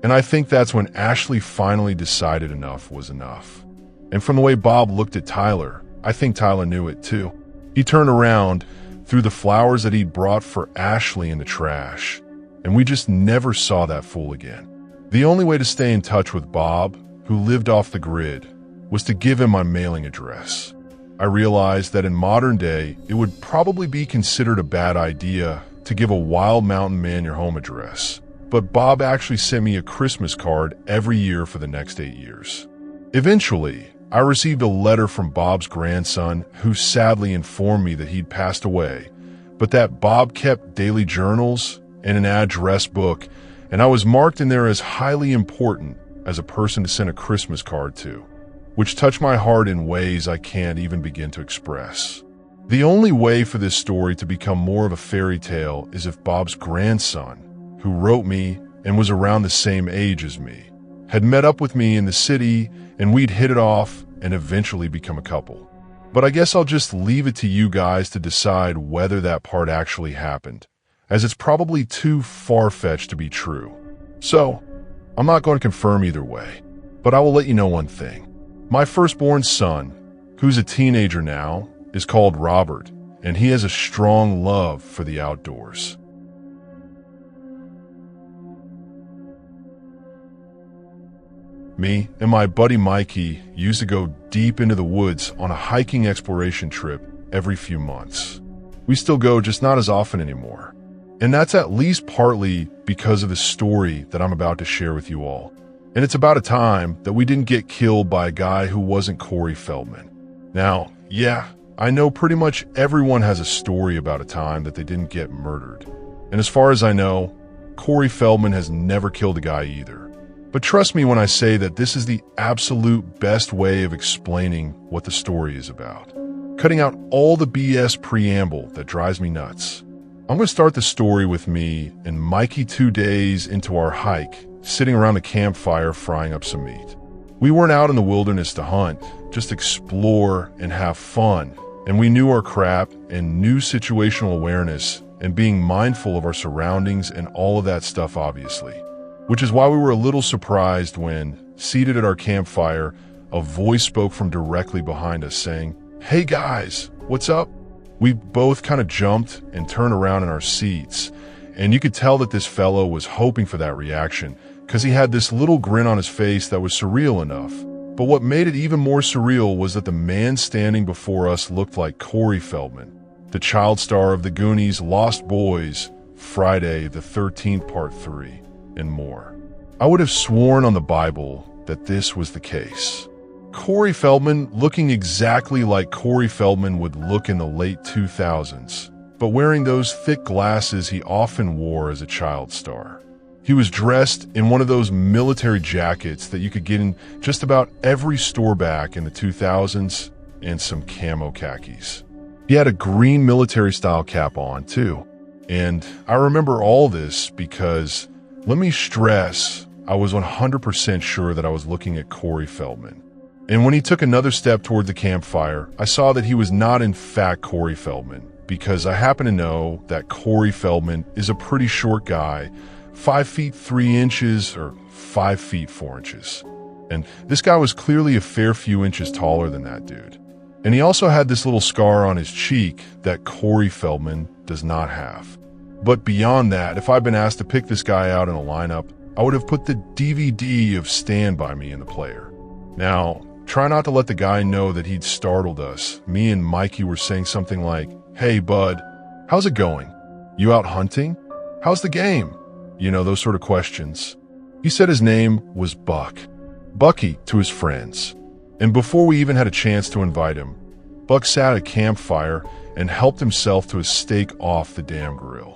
And I think that's when Ashley finally decided enough was enough. And from the way Bob looked at Tyler, I think Tyler knew it too. He turned around, threw the flowers that he'd brought for Ashley in the trash, and we just never saw that fool again. The only way to stay in touch with Bob, who lived off the grid, was to give him my mailing address. I realized that in modern day, it would probably be considered a bad idea to give a wild mountain man your home address, but Bob actually sent me a Christmas card every year for the next 8 years. Eventually, I received a letter from Bob's grandson, who sadly informed me that he'd passed away, but that Bob kept daily journals and an address book, and I was marked in there as highly important as a person to send a Christmas card to, which touched my heart in ways I can't even begin to express. The only way for this story to become more of a fairy tale is if Bob's grandson, who wrote me and was around the same age as me, had met up with me in the city and we'd hit it off and eventually become a couple. But I guess I'll just leave it to you guys to decide whether that part actually happened, as it's probably too far-fetched to be true. So, I'm not going to confirm either way, but I will let you know one thing. My firstborn son, who's a teenager now, is called Robert, and he has a strong love for the outdoors. Me and my buddy Mikey used to go deep into the woods on a hiking exploration trip every few months. We still go, just not as often anymore. And that's at least partly because of the story that I'm about to share with you all. And it's about a time that we didn't get killed by a guy who wasn't Corey Feldman. Now, yeah, I know pretty much everyone has a story about a time that they didn't get murdered. And as far as I know, Corey Feldman has never killed a guy either. But trust me when I say that this is the absolute best way of explaining what the story is about, cutting out all the BS preamble that drives me nuts. I'm going to start the story with me and Mikey 2 days into our hike, sitting around the campfire frying up some meat. We weren't out in the wilderness to hunt, just explore and have fun, and we knew our crap and knew situational awareness and being mindful of our surroundings and all of that stuff, obviously. Which is why we were a little surprised when, seated at our campfire, a voice spoke from directly behind us saying, "Hey guys, what's up?" We both kind of jumped and turned around in our seats, and you could tell that this fellow was hoping for that reaction, because he had this little grin on his face that was surreal enough. But what made it even more surreal was that the man standing before us looked like Corey Feldman, the child star of the Goonies, Lost Boys, Friday the 13th Part 3. And more. I would have sworn on the Bible that this was the case. Corey Feldman looking exactly like Corey Feldman would look in the late 2000s, but wearing those thick glasses he often wore as a child star. He was dressed in one of those military jackets that you could get in just about every store back in the 2000s and some camo khakis. He had a green military-style cap on, too. And I remember all this because, let me stress, I was 100% sure that I was looking at Corey Feldman. And when he took another step toward the campfire, I saw that he was not in fact Corey Feldman, because I happen to know that Corey Feldman is a pretty short guy, 5 feet 3 inches or 5 feet 4 inches. And this guy was clearly a fair few inches taller than that dude. And he also had this little scar on his cheek that Corey Feldman does not have. But beyond that, if I'd been asked to pick this guy out in a lineup, I would have put the DVD of Stand By Me in the player. Now, try not to let the guy know that he'd startled us. Me and Mikey were saying something like, "Hey, bud, how's it going? You out hunting? How's the game?" You know, those sort of questions. He said his name was Buck. Bucky to his friends. And before we even had a chance to invite him, Buck sat at a campfire and helped himself to a steak off the damn grill.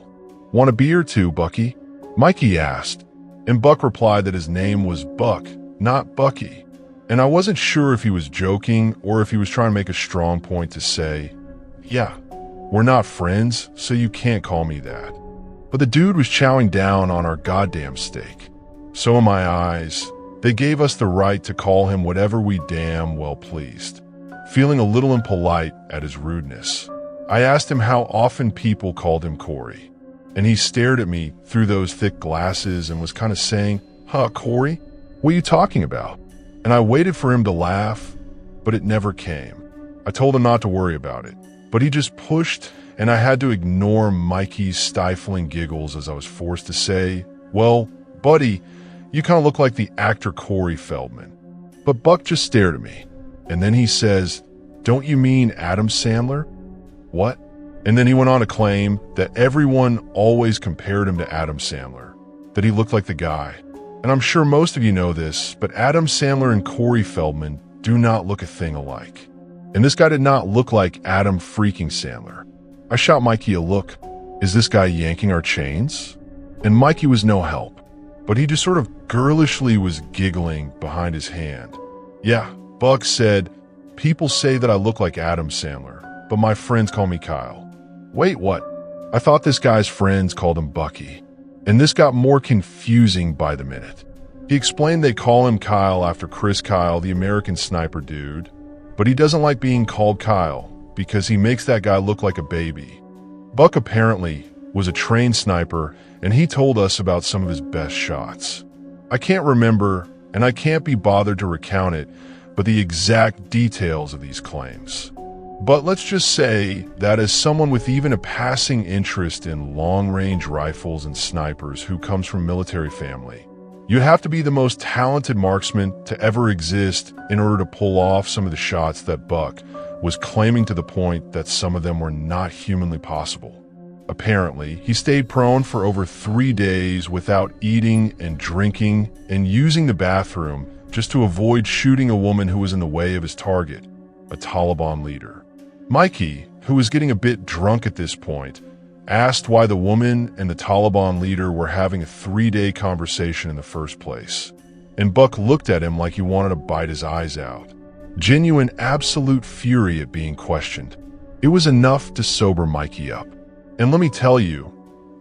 "Want a beer too, Bucky?" Mikey asked, and Buck replied that his name was Buck, not Bucky. And I wasn't sure if he was joking or if he was trying to make a strong point to say, "Yeah, we're not friends, so you can't call me that." But the dude was chowing down on our goddamn steak. So in my eyes, they gave us the right to call him whatever we damn well pleased. Feeling a little impolite at his rudeness, I asked him how often people called him Corey. And he stared at me through those thick glasses and was kind of saying, "Huh, Corey? What are you talking about?" And I waited for him to laugh, but it never came. I told him not to worry about it, but he just pushed, and I had to ignore Mikey's stifling giggles as I was forced to say, "Well, buddy, you kind of look like the actor Corey Feldman." But Buck just stared at me, and then he says, "Don't you mean Adam Sandler?" "What?" And then he went on to claim that everyone always compared him to Adam Sandler, that he looked like the guy. And I'm sure most of you know this, but Adam Sandler and Corey Feldman do not look a thing alike. And this guy did not look like Adam freaking Sandler. I shot Mikey a look. "Is this guy yanking our chains?" And Mikey was no help, but he just sort of girlishly was giggling behind his hand. "Yeah," Buck said, "people say that I look like Adam Sandler, but my friends call me Kyle." Wait, what? I thought this guy's friends called him Bucky. And this got more confusing by the minute. He explained they call him Kyle after Chris Kyle, the American Sniper dude, but he doesn't like being called Kyle because he makes that guy look like a baby. Buck apparently was a trained sniper, and he told us about some of his best shots. I can't remember, and I can't be bothered to recount it, but the exact details of these claims. But let's just say that as someone with even a passing interest in long-range rifles and snipers who comes from a military family, you have to be the most talented marksman to ever exist in order to pull off some of the shots that Buck was claiming, to the point that some of them were not humanly possible. Apparently, he stayed prone for over 3 days without eating and drinking and using the bathroom just to avoid shooting a woman who was in the way of his target, a Taliban leader. Mikey, who was getting a bit drunk at this point, asked why the woman and the Taliban leader were having a 3-day conversation in the first place. And Buck looked at him like he wanted to bite his eyes out. Genuine, absolute fury at being questioned. It was enough to sober Mikey up. And let me tell you,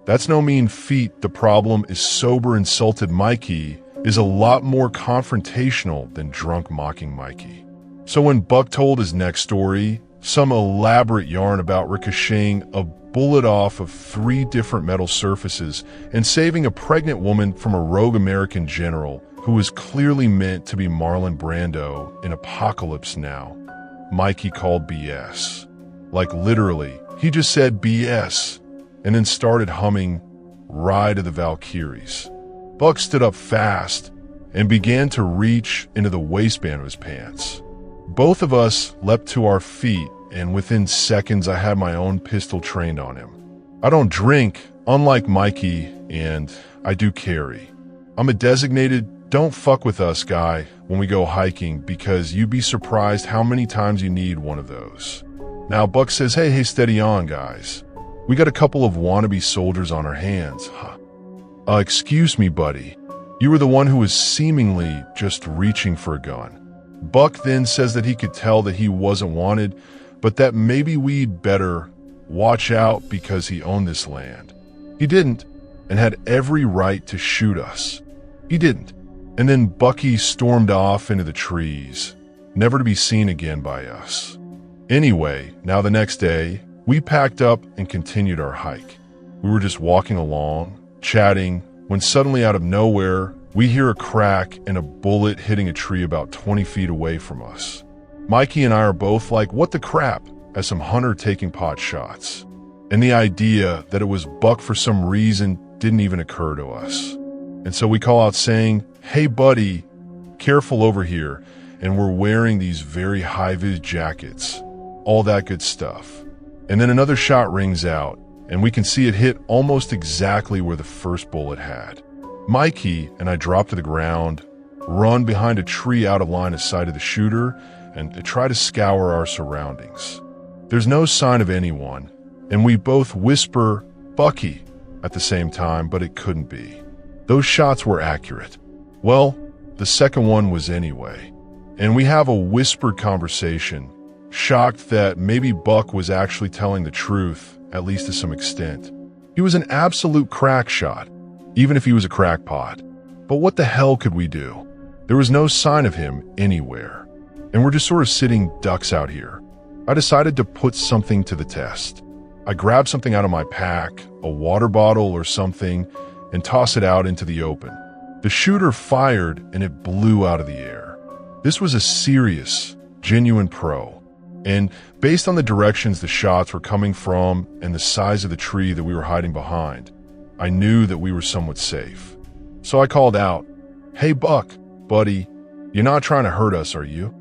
that's no mean feat. The problem is sober insulted Mikey is a lot more confrontational than drunk mocking Mikey. So when Buck told his next story, some elaborate yarn about ricocheting a bullet off of 3 different metal surfaces and saving a pregnant woman from a rogue American general who was clearly meant to be Marlon Brando in Apocalypse Now, Mikey called BS. Like literally, he just said BS and then started humming Ride of the Valkyries. Buck stood up fast and began to reach into the waistband of his pants. Both of us leapt to our feet, and within seconds I had my own pistol trained on him. I don't drink, unlike Mikey, and I do carry. I'm a designated "don't fuck with us" guy when we go hiking, because you'd be surprised how many times you need one of those. Now Buck says, hey, steady on, guys. We got a couple of wannabe soldiers on our hands, huh? Excuse me, buddy. You were the one who was seemingly just reaching for a gun. Buck then says that he could tell that he wasn't wanted, but that maybe we'd better watch out because he owned this land. He didn't, and had every right to shoot us. He didn't. And then Bucky stormed off into the trees, never to be seen again by us. Anyway, now the next day, we packed up and continued our hike. We were just walking along, chatting, when suddenly out of nowhere, we hear a crack and a bullet hitting a tree about 20 feet away from us. Mikey and I are both like, what the crap, as some hunter taking pot shots. And the idea that it was Buck for some reason didn't even occur to us. And so we call out saying, hey buddy, careful over here. And we're wearing these very high-vis jackets, all that good stuff. And then another shot rings out, and we can see it hit almost exactly where the first bullet had. Mikey and I drop to the ground, run behind a tree out of line of sight of the shooter, and try to scour our surroundings. There's no sign of anyone, and we both whisper, Bucky, at the same time, but it couldn't be. Those shots were accurate. Well, the second one was anyway. And we have a whispered conversation, shocked that maybe Buck was actually telling the truth, at least to some extent. He was an absolute crack shot, even if he was a crackpot. But what the hell could we do? There was no sign of him anywhere. And we're just sort of sitting ducks out here. I decided to put something to the test. I grabbed something out of my pack, a water bottle or something, and tossed it out into the open. The shooter fired and it blew out of the air. This was a serious, genuine pro. And based on the directions the shots were coming from and the size of the tree that we were hiding behind, I knew that we were somewhat safe. So I called out, "Hey Buck, buddy, you're not trying to hurt us, are you?"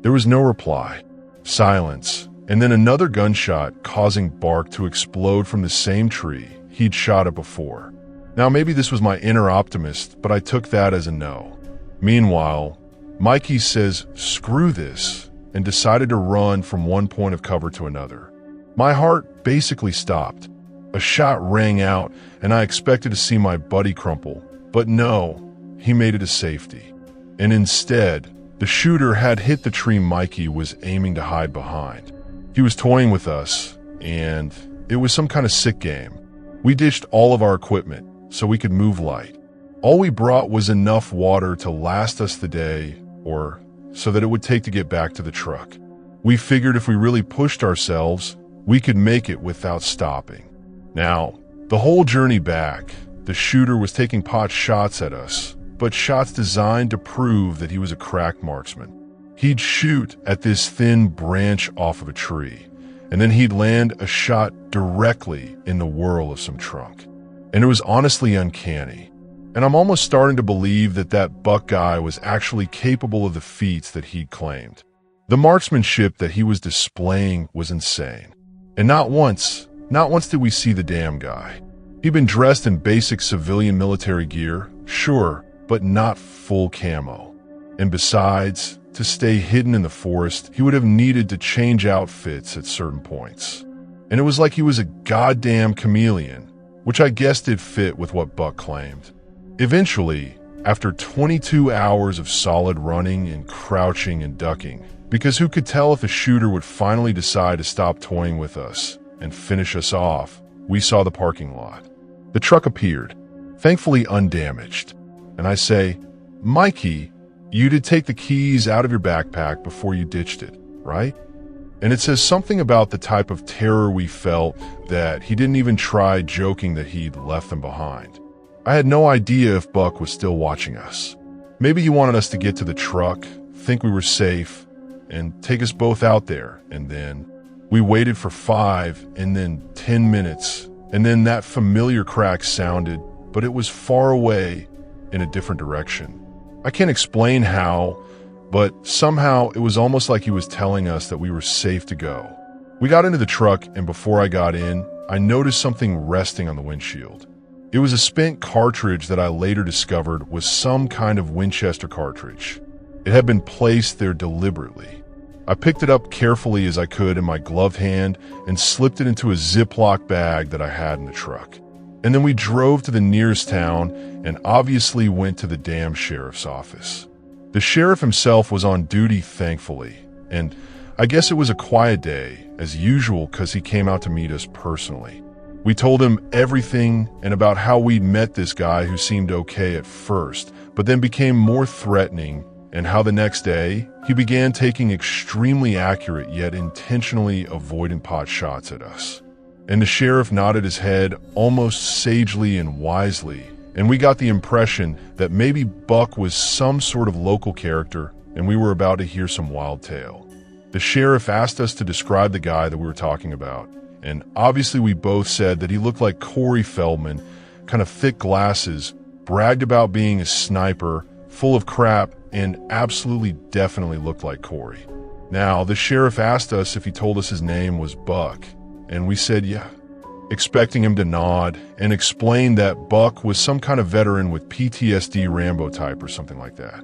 There was no reply. Silence, and then another gunshot causing bark to explode from the same tree he'd shot at before. Now maybe this was my inner optimist, but I took that as a no. Meanwhile, Mikey says, "Screw this," and decided to run from one point of cover to another. My heart basically stopped. A shot rang out, and I expected to see my buddy crumple, but no, he made it to safety. And instead, the shooter had hit the tree Mikey was aiming to hide behind. He was toying with us, and it was some kind of sick game. We ditched all of our equipment so we could move light. All we brought was enough water to last us the day, or so that it would take to get back to the truck. We figured if we really pushed ourselves, we could make it without stopping. Now, the whole journey back, the shooter was taking pot shots at us, but shots designed to prove that he was a crack marksman. He'd shoot at this thin branch off of a tree, and then he'd land a shot directly in the whirl of some trunk. And it was honestly uncanny. And I'm almost starting to believe that that Buck guy was actually capable of the feats that he'd claimed. The marksmanship that he was displaying was insane. And not once did we see the damn guy. He'd been dressed in basic civilian military gear, sure, but not full camo. And besides, to stay hidden in the forest, he would have needed to change outfits at certain points. And it was like he was a goddamn chameleon, which I guess did fit with what Buck claimed. Eventually, after 22 hours of solid running and crouching and ducking, because who could tell if a shooter would finally decide to stop toying with us and finish us off, we saw the parking lot. The truck appeared, thankfully undamaged. And I say, "Mikey, you did take the keys out of your backpack before you ditched it, right?" And it says something about the type of terror we felt that he didn't even try joking that he'd left them behind. I had no idea if Buck was still watching us. Maybe he wanted us to get to the truck, think we were safe, and take us both out there. And then we waited for 5 and then 10 minutes, and then that familiar crack sounded, but it was far away in a different direction. I can't explain how, but somehow it was almost like he was telling us that we were safe to go. We got into the truck, and before I got in, I noticed something resting on the windshield. It was a spent cartridge that I later discovered was some kind of Winchester cartridge. It had been placed there deliberately. I picked it up carefully as I could in my gloved hand and slipped it into a Ziploc bag that I had in the truck. And then we drove to the nearest town and obviously went to the damn sheriff's office. The sheriff himself was on duty, thankfully, and I guess it was a quiet day, as usual, because he came out to meet us personally. We told him everything and about how we'd met this guy who seemed okay at first, but then became more threatening, and how the next day he began taking extremely accurate yet intentionally avoidant pot shots at us. And the sheriff nodded his head almost sagely and wisely, and we got the impression that maybe Buck was some sort of local character and we were about to hear some wild tale. The sheriff asked us to describe the guy that we were talking about, and obviously we both said that he looked like Corey Feldman, kind of thick glasses, bragged about being a sniper, full of crap, and absolutely definitely looked like Corey. Now, the sheriff asked us if he told us his name was Buck, and we said yeah, expecting him to nod and explain that Buck was some kind of veteran with PTSD Rambo type or something like that.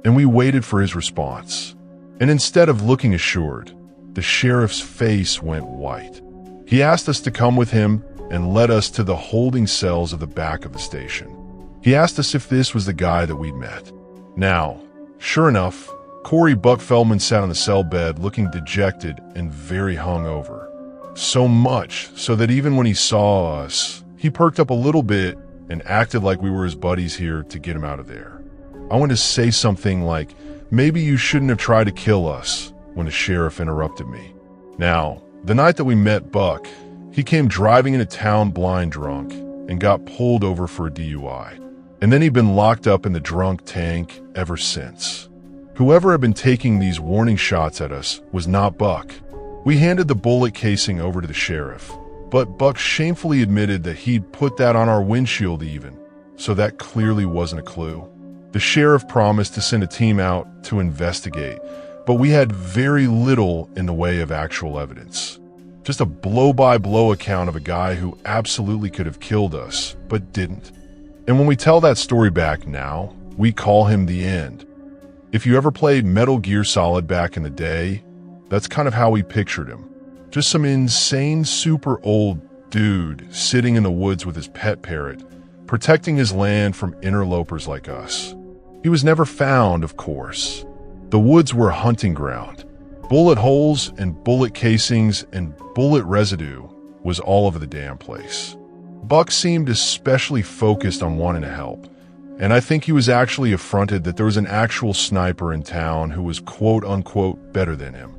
And we waited for his response. And instead of looking assured, the sheriff's face went white. He asked us to come with him and led us to the holding cells of the back of the station. He asked us if this was the guy that we'd met. Now, sure enough, Corey Buck Feldman sat on the cell bed looking dejected and very hungover. So much so that even when he saw us, he perked up a little bit and acted like we were his buddies here to get him out of there. I wanted to say something like, maybe you shouldn't have tried to kill us, when the sheriff interrupted me. Now, the night that we met Buck, he came driving into town blind drunk and got pulled over for a DUI. And then he'd been locked up in the drunk tank ever since. Whoever had been taking these warning shots at us was not Buck. We handed the bullet casing over to the sheriff, but Buck shamefully admitted that he'd put that on our windshield even, so that clearly wasn't a clue. The sheriff promised to send a team out to investigate, but we had very little in the way of actual evidence. Just a blow-by-blow account of a guy who absolutely could have killed us, but didn't. And when we tell that story back now, we call him the End. If you ever played Metal Gear Solid back in the day, that's kind of how we pictured him. Just some insane, super old dude sitting in the woods with his pet parrot, protecting his land from interlopers like us. He was never found, of course. The woods were a hunting ground. Bullet holes and bullet casings and bullet residue was all over the damn place. Buck seemed especially focused on wanting to help, and I think he was actually affronted that there was an actual sniper in town who was quote-unquote better than him.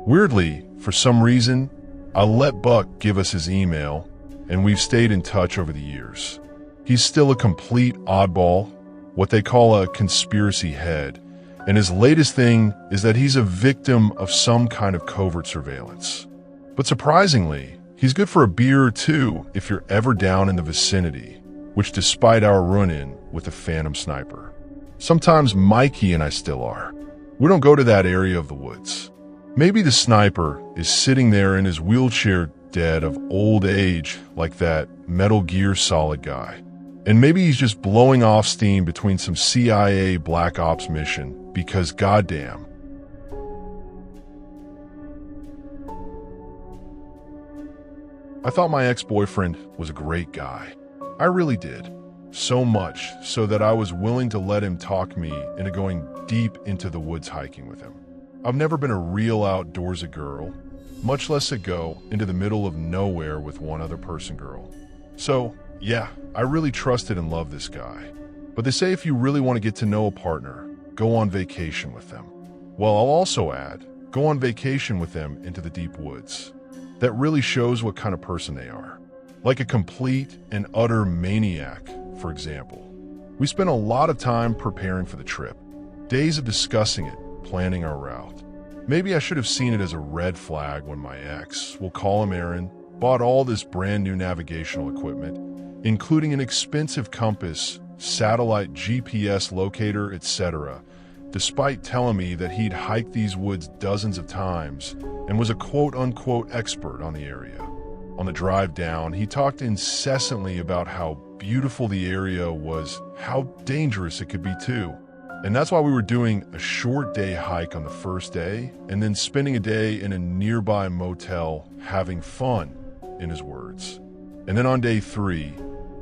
Weirdly, for some reason, I let Buck give us his email, and we've stayed in touch over the years. He's still a complete oddball, what they call a conspiracy head, and his latest thing is that he's a victim of some kind of covert surveillance. But surprisingly, he's good for a beer or two if you're ever down in the vicinity, which despite our run-in with the Phantom Sniper. Sometimes Mikey and I still are. We don't go to that area of the woods. Maybe the sniper is sitting there in his wheelchair dead of old age like that Metal Gear Solid guy. And maybe he's just blowing off steam between some CIA Black Ops mission because goddamn. I thought my ex-boyfriend was a great guy. I really did. So much so that I was willing to let him talk me into going deep into the woods hiking with him. I've never been a real outdoorsy girl, much less a go into the middle of nowhere with one other person girl. So, yeah, I really trusted and loved this guy. But they say if you really want to get to know a partner, go on vacation with them. Well, I'll also add, go on vacation with them into the deep woods. That really shows what kind of person they are. Like a complete and utter maniac, for example. We spent a lot of time preparing for the trip. Days of discussing it, planning our route. Maybe I should have seen it as a red flag when my ex, we'll call him Aaron, bought all this brand new navigational equipment, including an expensive compass, satellite GPS locator, etc., despite telling me that he'd hiked these woods dozens of times and was a quote-unquote expert on the area. On the drive down, he talked incessantly about how beautiful the area was, how dangerous it could be too. And that's why we were doing a short day hike on the first day and then spending a day in a nearby motel having fun, in his words. And then on day 3,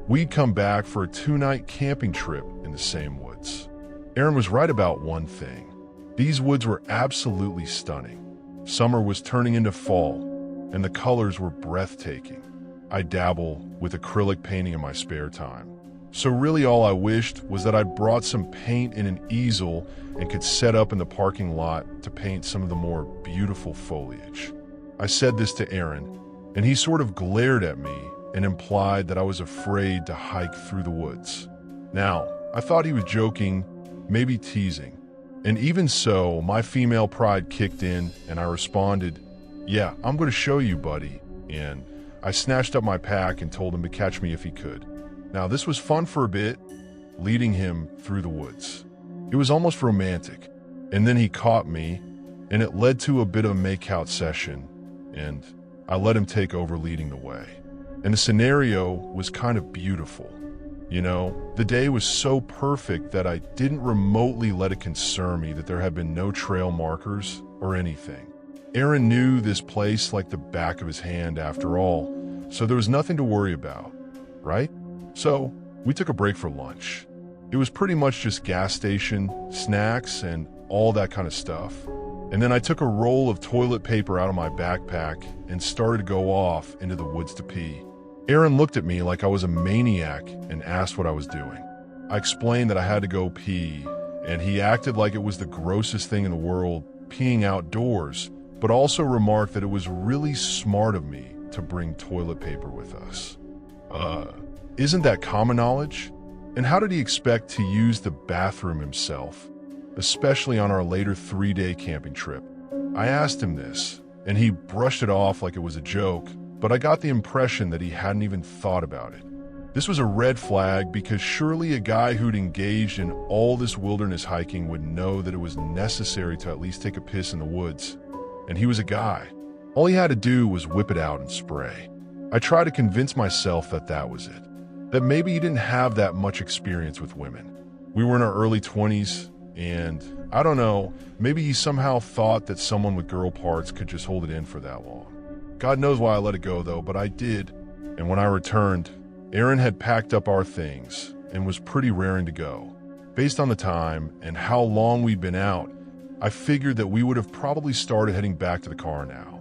we'd come back for a 2-night camping trip in the same woods. Aaron was right about one thing. These woods were absolutely stunning. Summer was turning into fall, and the colors were breathtaking. I dabble with acrylic painting in my spare time. So really all I wished was that I'd brought some paint and an easel and could set up in the parking lot to paint some of the more beautiful foliage. I said this to Aaron, and he sort of glared at me and implied that I was afraid to hike through the woods. Now, I thought he was joking, maybe teasing. And even so, my female pride kicked in and I responded, "Yeah, I'm going to show you, buddy." And I snatched up my pack and told him to catch me if he could. Now, this was fun for a bit, leading him through the woods. It was almost romantic. And then he caught me, and it led to a bit of a make-out session, and I let him take over leading the way. And the scenario was kind of beautiful. You know, the day was so perfect that I didn't remotely let it concern me that there had been no trail markers or anything. Aaron knew this place like the back of his hand after all, so there was nothing to worry about, right? So we took a break for lunch. It was pretty much just gas station, snacks, and all that kind of stuff. And then I took a roll of toilet paper out of my backpack and started to go off into the woods to pee. Aaron looked at me like I was a maniac and asked what I was doing. I explained that I had to go pee, and he acted like it was the grossest thing in the world, peeing outdoors, but also remarked that it was really smart of me to bring toilet paper with us. Isn't that common knowledge? And how did he expect to use the bathroom himself, especially on our later 3-day camping trip? I asked him this, and he brushed it off like it was a joke, but I got the impression that he hadn't even thought about it. This was a red flag because surely a guy who'd engaged in all this wilderness hiking would know that it was necessary to at least take a piss in the woods. And he was a guy. All he had to do was whip it out and spray. I tried to convince myself that that was it, that maybe he didn't have that much experience with women. We were in our early 20s, and I don't know, maybe he somehow thought that someone with girl parts could just hold it in for that long. God knows why I let it go though, but I did. And when I returned, Aaron had packed up our things and was pretty raring to go. Based on the time and how long we'd been out, I figured that we would have probably started heading back to the car now.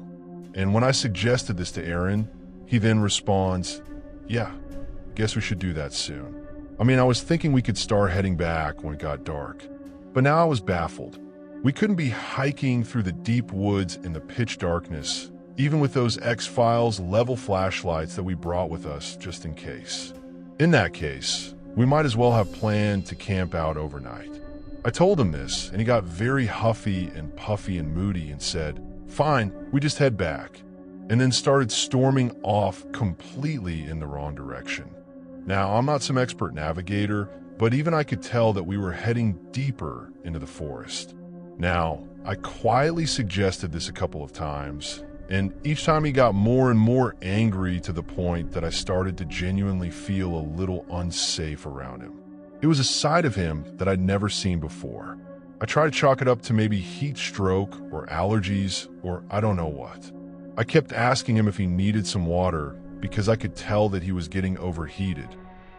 And when I suggested this to Aaron, he then responds, "Yeah, guess we should do that soon." I mean, I was thinking we could start heading back when it got dark, but now I was baffled. We couldn't be hiking through the deep woods in the pitch darkness, even with those X-Files level flashlights that we brought with us just in case. In that case, we might as well have planned to camp out overnight. I told him this, and he got very huffy and puffy and moody and said, "Fine, we just head back," and then started storming off completely in the wrong direction. Now, I'm not some expert navigator, but even I could tell that we were heading deeper into the forest. Now, I quietly suggested this a couple of times, and each time he got more and more angry to the point that I started to genuinely feel a little unsafe around him. It was a side of him that I'd never seen before. I tried to chalk it up to maybe heat stroke or allergies or I don't know what. I kept asking him if he needed some water because I could tell that he was getting overheated.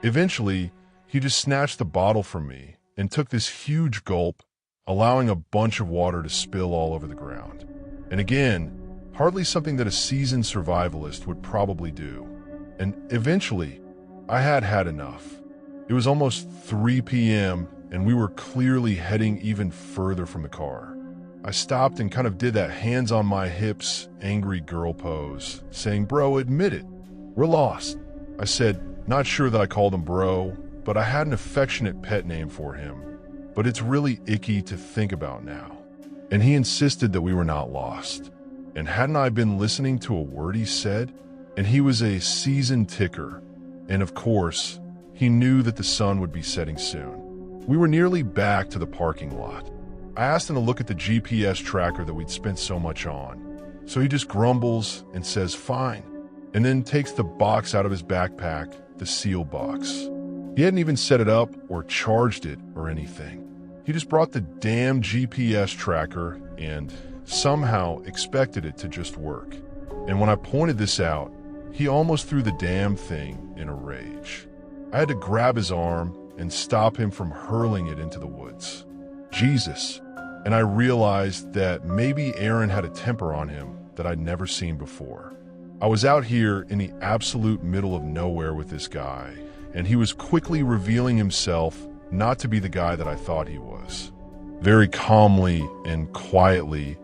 Eventually, he just snatched the bottle from me and took this huge gulp, allowing a bunch of water to spill all over the ground. And again, hardly something that a seasoned survivalist would probably do. And eventually, I had had enough. It was almost 3 p.m., and we were clearly heading even further from the car. I stopped and kind of did that hands on my hips, angry girl pose, saying, "Bro, admit it. We're lost." I said, not sure that I called him bro, but I had an affectionate pet name for him. But it's really icky to think about now. And he insisted that we were not lost. And hadn't I been listening to a word he said? And he was a seasoned ticker. And of course, he knew that the sun would be setting soon. We were nearly back to the parking lot. I asked him to look at the GPS tracker that we'd spent so much on. So he just grumbles and says, "Fine," and then takes the box out of his backpack, the seal box. He hadn't even set it up or charged it or anything. He just brought the damn GPS tracker and somehow expected it to just work. And when I pointed this out, he almost threw the damn thing in a rage. I had to grab his arm and stop him from hurling it into the woods. Jesus. And I realized that maybe Aaron had a temper on him that I'd never seen before. I was out here in the absolute middle of nowhere with this guy, and he was quickly revealing himself not to be the guy that I thought he was. Very calmly and quietly,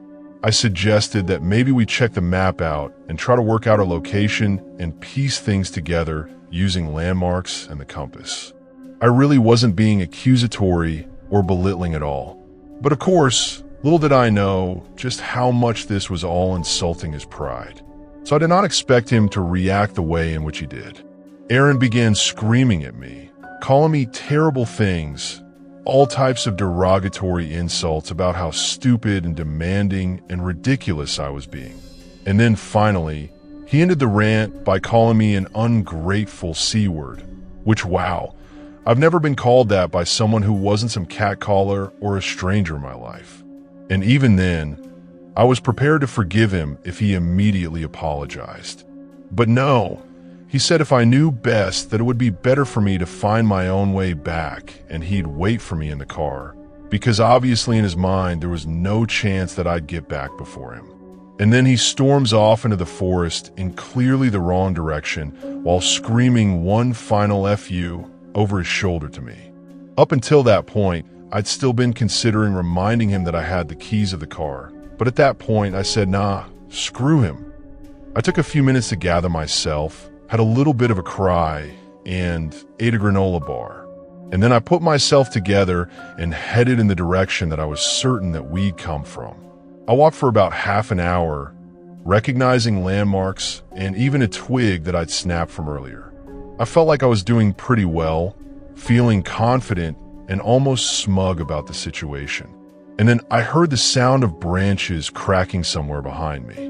I suggested that maybe we check the map out and try to work out a location and piece things together using landmarks and the compass. I really wasn't being accusatory or belittling at all. But of course, little did I know just how much this was all insulting his pride. So I did not expect him to react the way in which he did. Aaron began screaming at me, calling me terrible things, all types of derogatory insults about how stupid and demanding and ridiculous I was being. And then finally, he ended the rant by calling me an ungrateful C-word, which, wow, I've never been called that by someone who wasn't some catcaller or a stranger in my life. And even then, I was prepared to forgive him if he immediately apologized. But no, He said if I knew best that it would be better for me to find my own way back and he'd wait for me in the car, because obviously in his mind there was no chance that I'd get back before him. And then he storms off into the forest in clearly the wrong direction while screaming one final "F you" over his shoulder to me. Up until that point, I'd still been considering reminding him that I had the keys of the car, but at that point I said, nah, screw him. I took a few minutes to gather myself, had a little bit of a cry, and ate a granola bar. And then I put myself together and headed in the direction that I was certain that we'd come from. I walked for about half an hour, recognizing landmarks and even a twig that I'd snapped from earlier. I felt like I was doing pretty well, feeling confident and almost smug about the situation. And then I heard the sound of branches cracking somewhere behind me,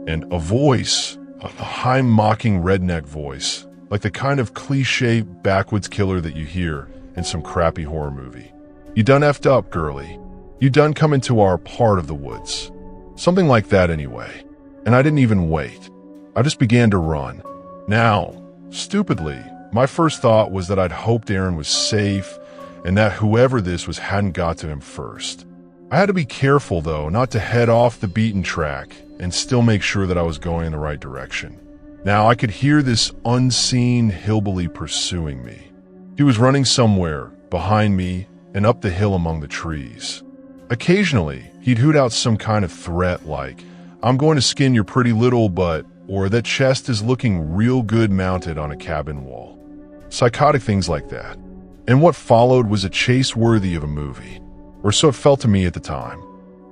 and a voice, a high mocking redneck voice, like the kind of cliche backwoods killer that you hear in some crappy horror movie. "You done effed up, girly. You done come into our part of the woods." Something like that anyway. And I didn't even wait. I just began to run. Now, stupidly, my first thought was that I'd hoped Aaron was safe and that whoever this was hadn't got to him first. I had to be careful, though, not to head off the beaten track and still make sure that I was going in the right direction. Now, I could hear this unseen hillbilly pursuing me. He was running somewhere behind me and up the hill among the trees. Occasionally, he'd hoot out some kind of threat like, "I'm going to skin your pretty little butt," or "that chest is looking real good mounted on a cabin wall." Psychotic things like that. And what followed was a chase worthy of a movie, or so it felt to me at the time.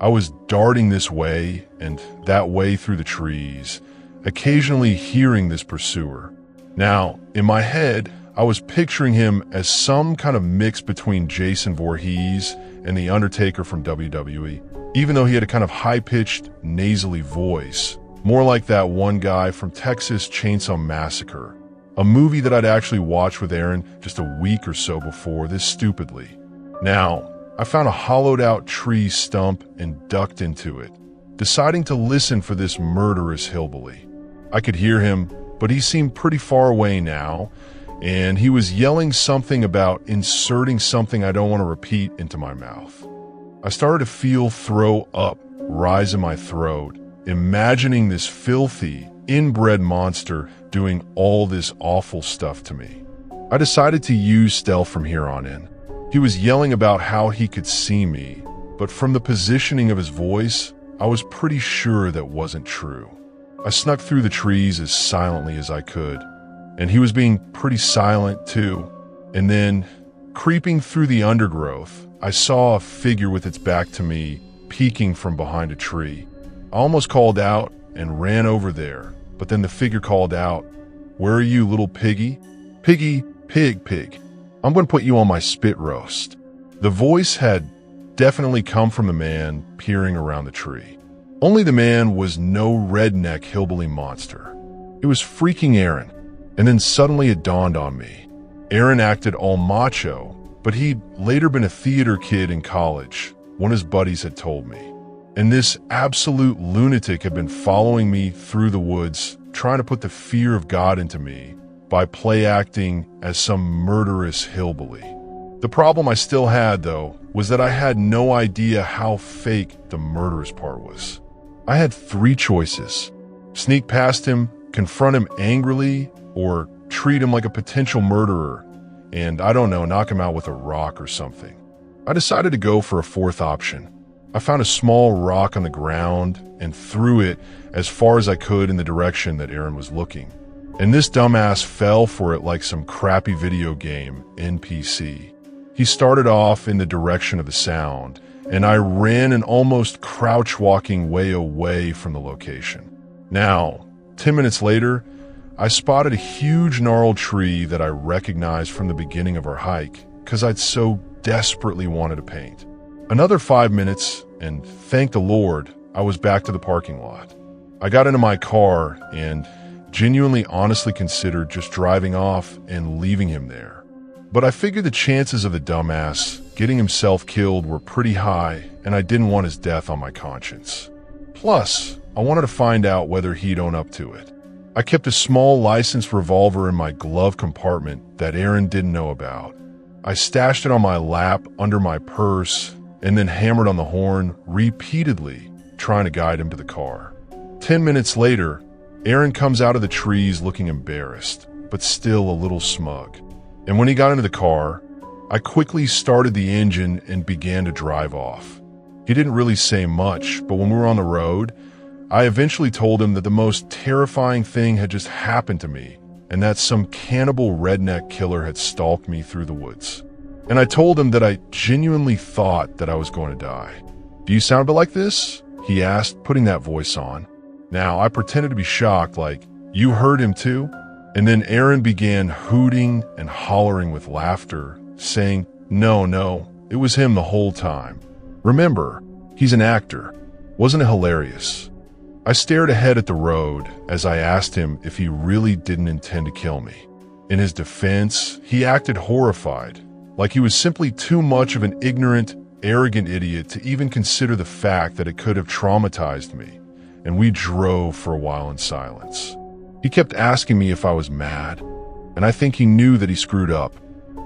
I was darting this way and that way through the trees, occasionally hearing this pursuer. Now, in my head, I was picturing him as some kind of mix between Jason Voorhees and The Undertaker from WWE, even though he had a kind of high-pitched, nasally voice, more like that one guy from Texas Chainsaw Massacre, a movie that I'd actually watched with Aaron just a week or so before this stupidly. Now, I found a hollowed-out tree stump and ducked into it, deciding to listen for this murderous hillbilly. I could hear him, but he seemed pretty far away now, and he was yelling something about inserting something I don't want to repeat into my mouth. I started to feel throw up rise in my throat, imagining this filthy, inbred monster doing all this awful stuff to me. I decided to use stealth from here on in. He was yelling about how he could see me, but from the positioning of his voice, I was pretty sure that wasn't true. I snuck through the trees as silently as I could, and he was being pretty silent too. And then, creeping through the undergrowth, I saw a figure with its back to me, peeking from behind a tree. I almost called out and ran over there, but then the figure called out, "Where are you, little piggy? Piggy, pig. I'm going to put you on my spit roast." The voice had definitely come from the man peering around the tree. Only the man was no redneck hillbilly monster. It was freaking Aaron. And then suddenly it dawned on me. Aaron acted all macho, but he'd later been a theater kid in college, one of his buddies had told me. And this absolute lunatic had been following me through the woods, trying to put the fear of God into me by play acting as some murderous hillbilly. The problem I still had, though, was that I had no idea how fake the murderous part was. I had three choices: sneak past him, confront him angrily, or treat him like a potential murderer and, I don't know, knock him out with a rock or something. I decided to go for a fourth option. I found a small rock on the ground and threw it as far as I could in the direction that Aaron was looking. And this dumbass fell for it like some crappy video game NPC. He started off in the direction of the sound, and I ran an almost crouch-walking way away from the location. Now, 10 minutes later, I spotted a huge gnarled tree that I recognized from the beginning of our hike because I'd so desperately wanted to paint. Another 5 minutes, and thank the Lord, I was back to the parking lot. I got into my car and genuinely honestly considered just driving off and leaving him there. But I figured the chances of the dumbass getting himself killed were pretty high, and I didn't want his death on my conscience. Plus, I wanted to find out whether he'd own up to it. I kept a small licensed revolver in my glove compartment that Aaron didn't know about. I stashed it on my lap under my purse and then hammered on the horn repeatedly, trying to guide him to the car. 10 minutes later, Aaron comes out of the trees looking embarrassed, but still a little smug. And when he got into the car, I quickly started the engine and began to drive off. He didn't really say much, but when we were on the road, I eventually told him that the most terrifying thing had just happened to me, and that some cannibal redneck killer had stalked me through the woods. And I told him that I genuinely thought that I was going to die. "Do you sound a bit like this?" he asked, putting that voice on. Now, I pretended to be shocked, like, "You heard him too?" And then Aaron began hooting and hollering with laughter, saying, No, it was him the whole time. Remember, he's an actor. Wasn't it hilarious?" I stared ahead at the road as I asked him if he really didn't intend to kill me. In his defense, he acted horrified, like he was simply too much of an ignorant, arrogant idiot to even consider the fact that it could have traumatized me, and we drove for a while in silence. He kept asking me if I was mad, and I think he knew that he screwed up.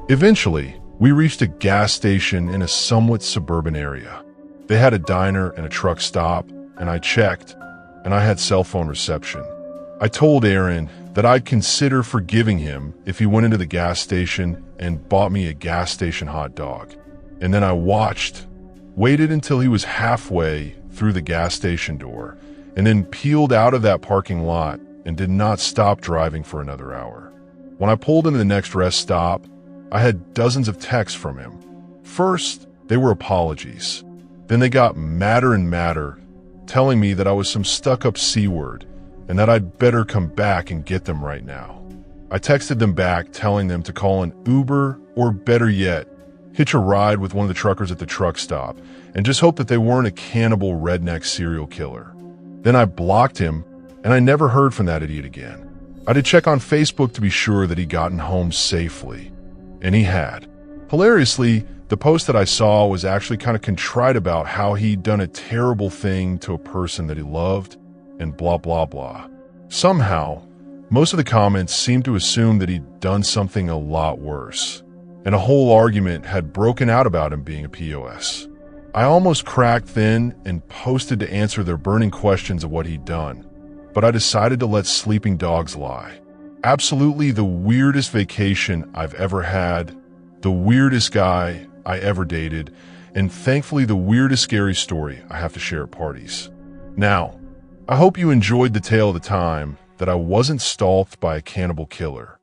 Eventually, we reached a gas station in a somewhat suburban area. They had a diner and a truck stop, and I checked, and I had cell phone reception. I told Aaron that I'd consider forgiving him if he went into the gas station and bought me a gas station hot dog. And then I waited until he was halfway through the gas station door, and then peeled out of that parking lot and did not stop driving for another hour. When I pulled into the next rest stop, I had dozens of texts from him. First, they were apologies. Then they got madder and madder, telling me that I was some stuck-up C-word and that I'd better come back and get them right now. I texted them back telling them to call an Uber, or better yet, hitch a ride with one of the truckers at the truck stop and just hope that they weren't a cannibal redneck serial killer. Then I blocked him, and I never heard from that idiot again. I did check on Facebook to be sure that he'd gotten home safely, and he had. Hilariously, the post that I saw was actually kind of contrite about how he'd done a terrible thing to a person that he loved, and blah blah blah. Somehow, most of the comments seemed to assume that he'd done something a lot worse, and a whole argument had broken out about him being a POS. I almost cracked then and posted to answer their burning questions of what he'd done, but I decided to let sleeping dogs lie. Absolutely the weirdest vacation I've ever had, the weirdest guy I ever dated, and thankfully the weirdest scary story I have to share at parties. Now, I hope you enjoyed the tale of the time that I wasn't stalked by a cannibal killer.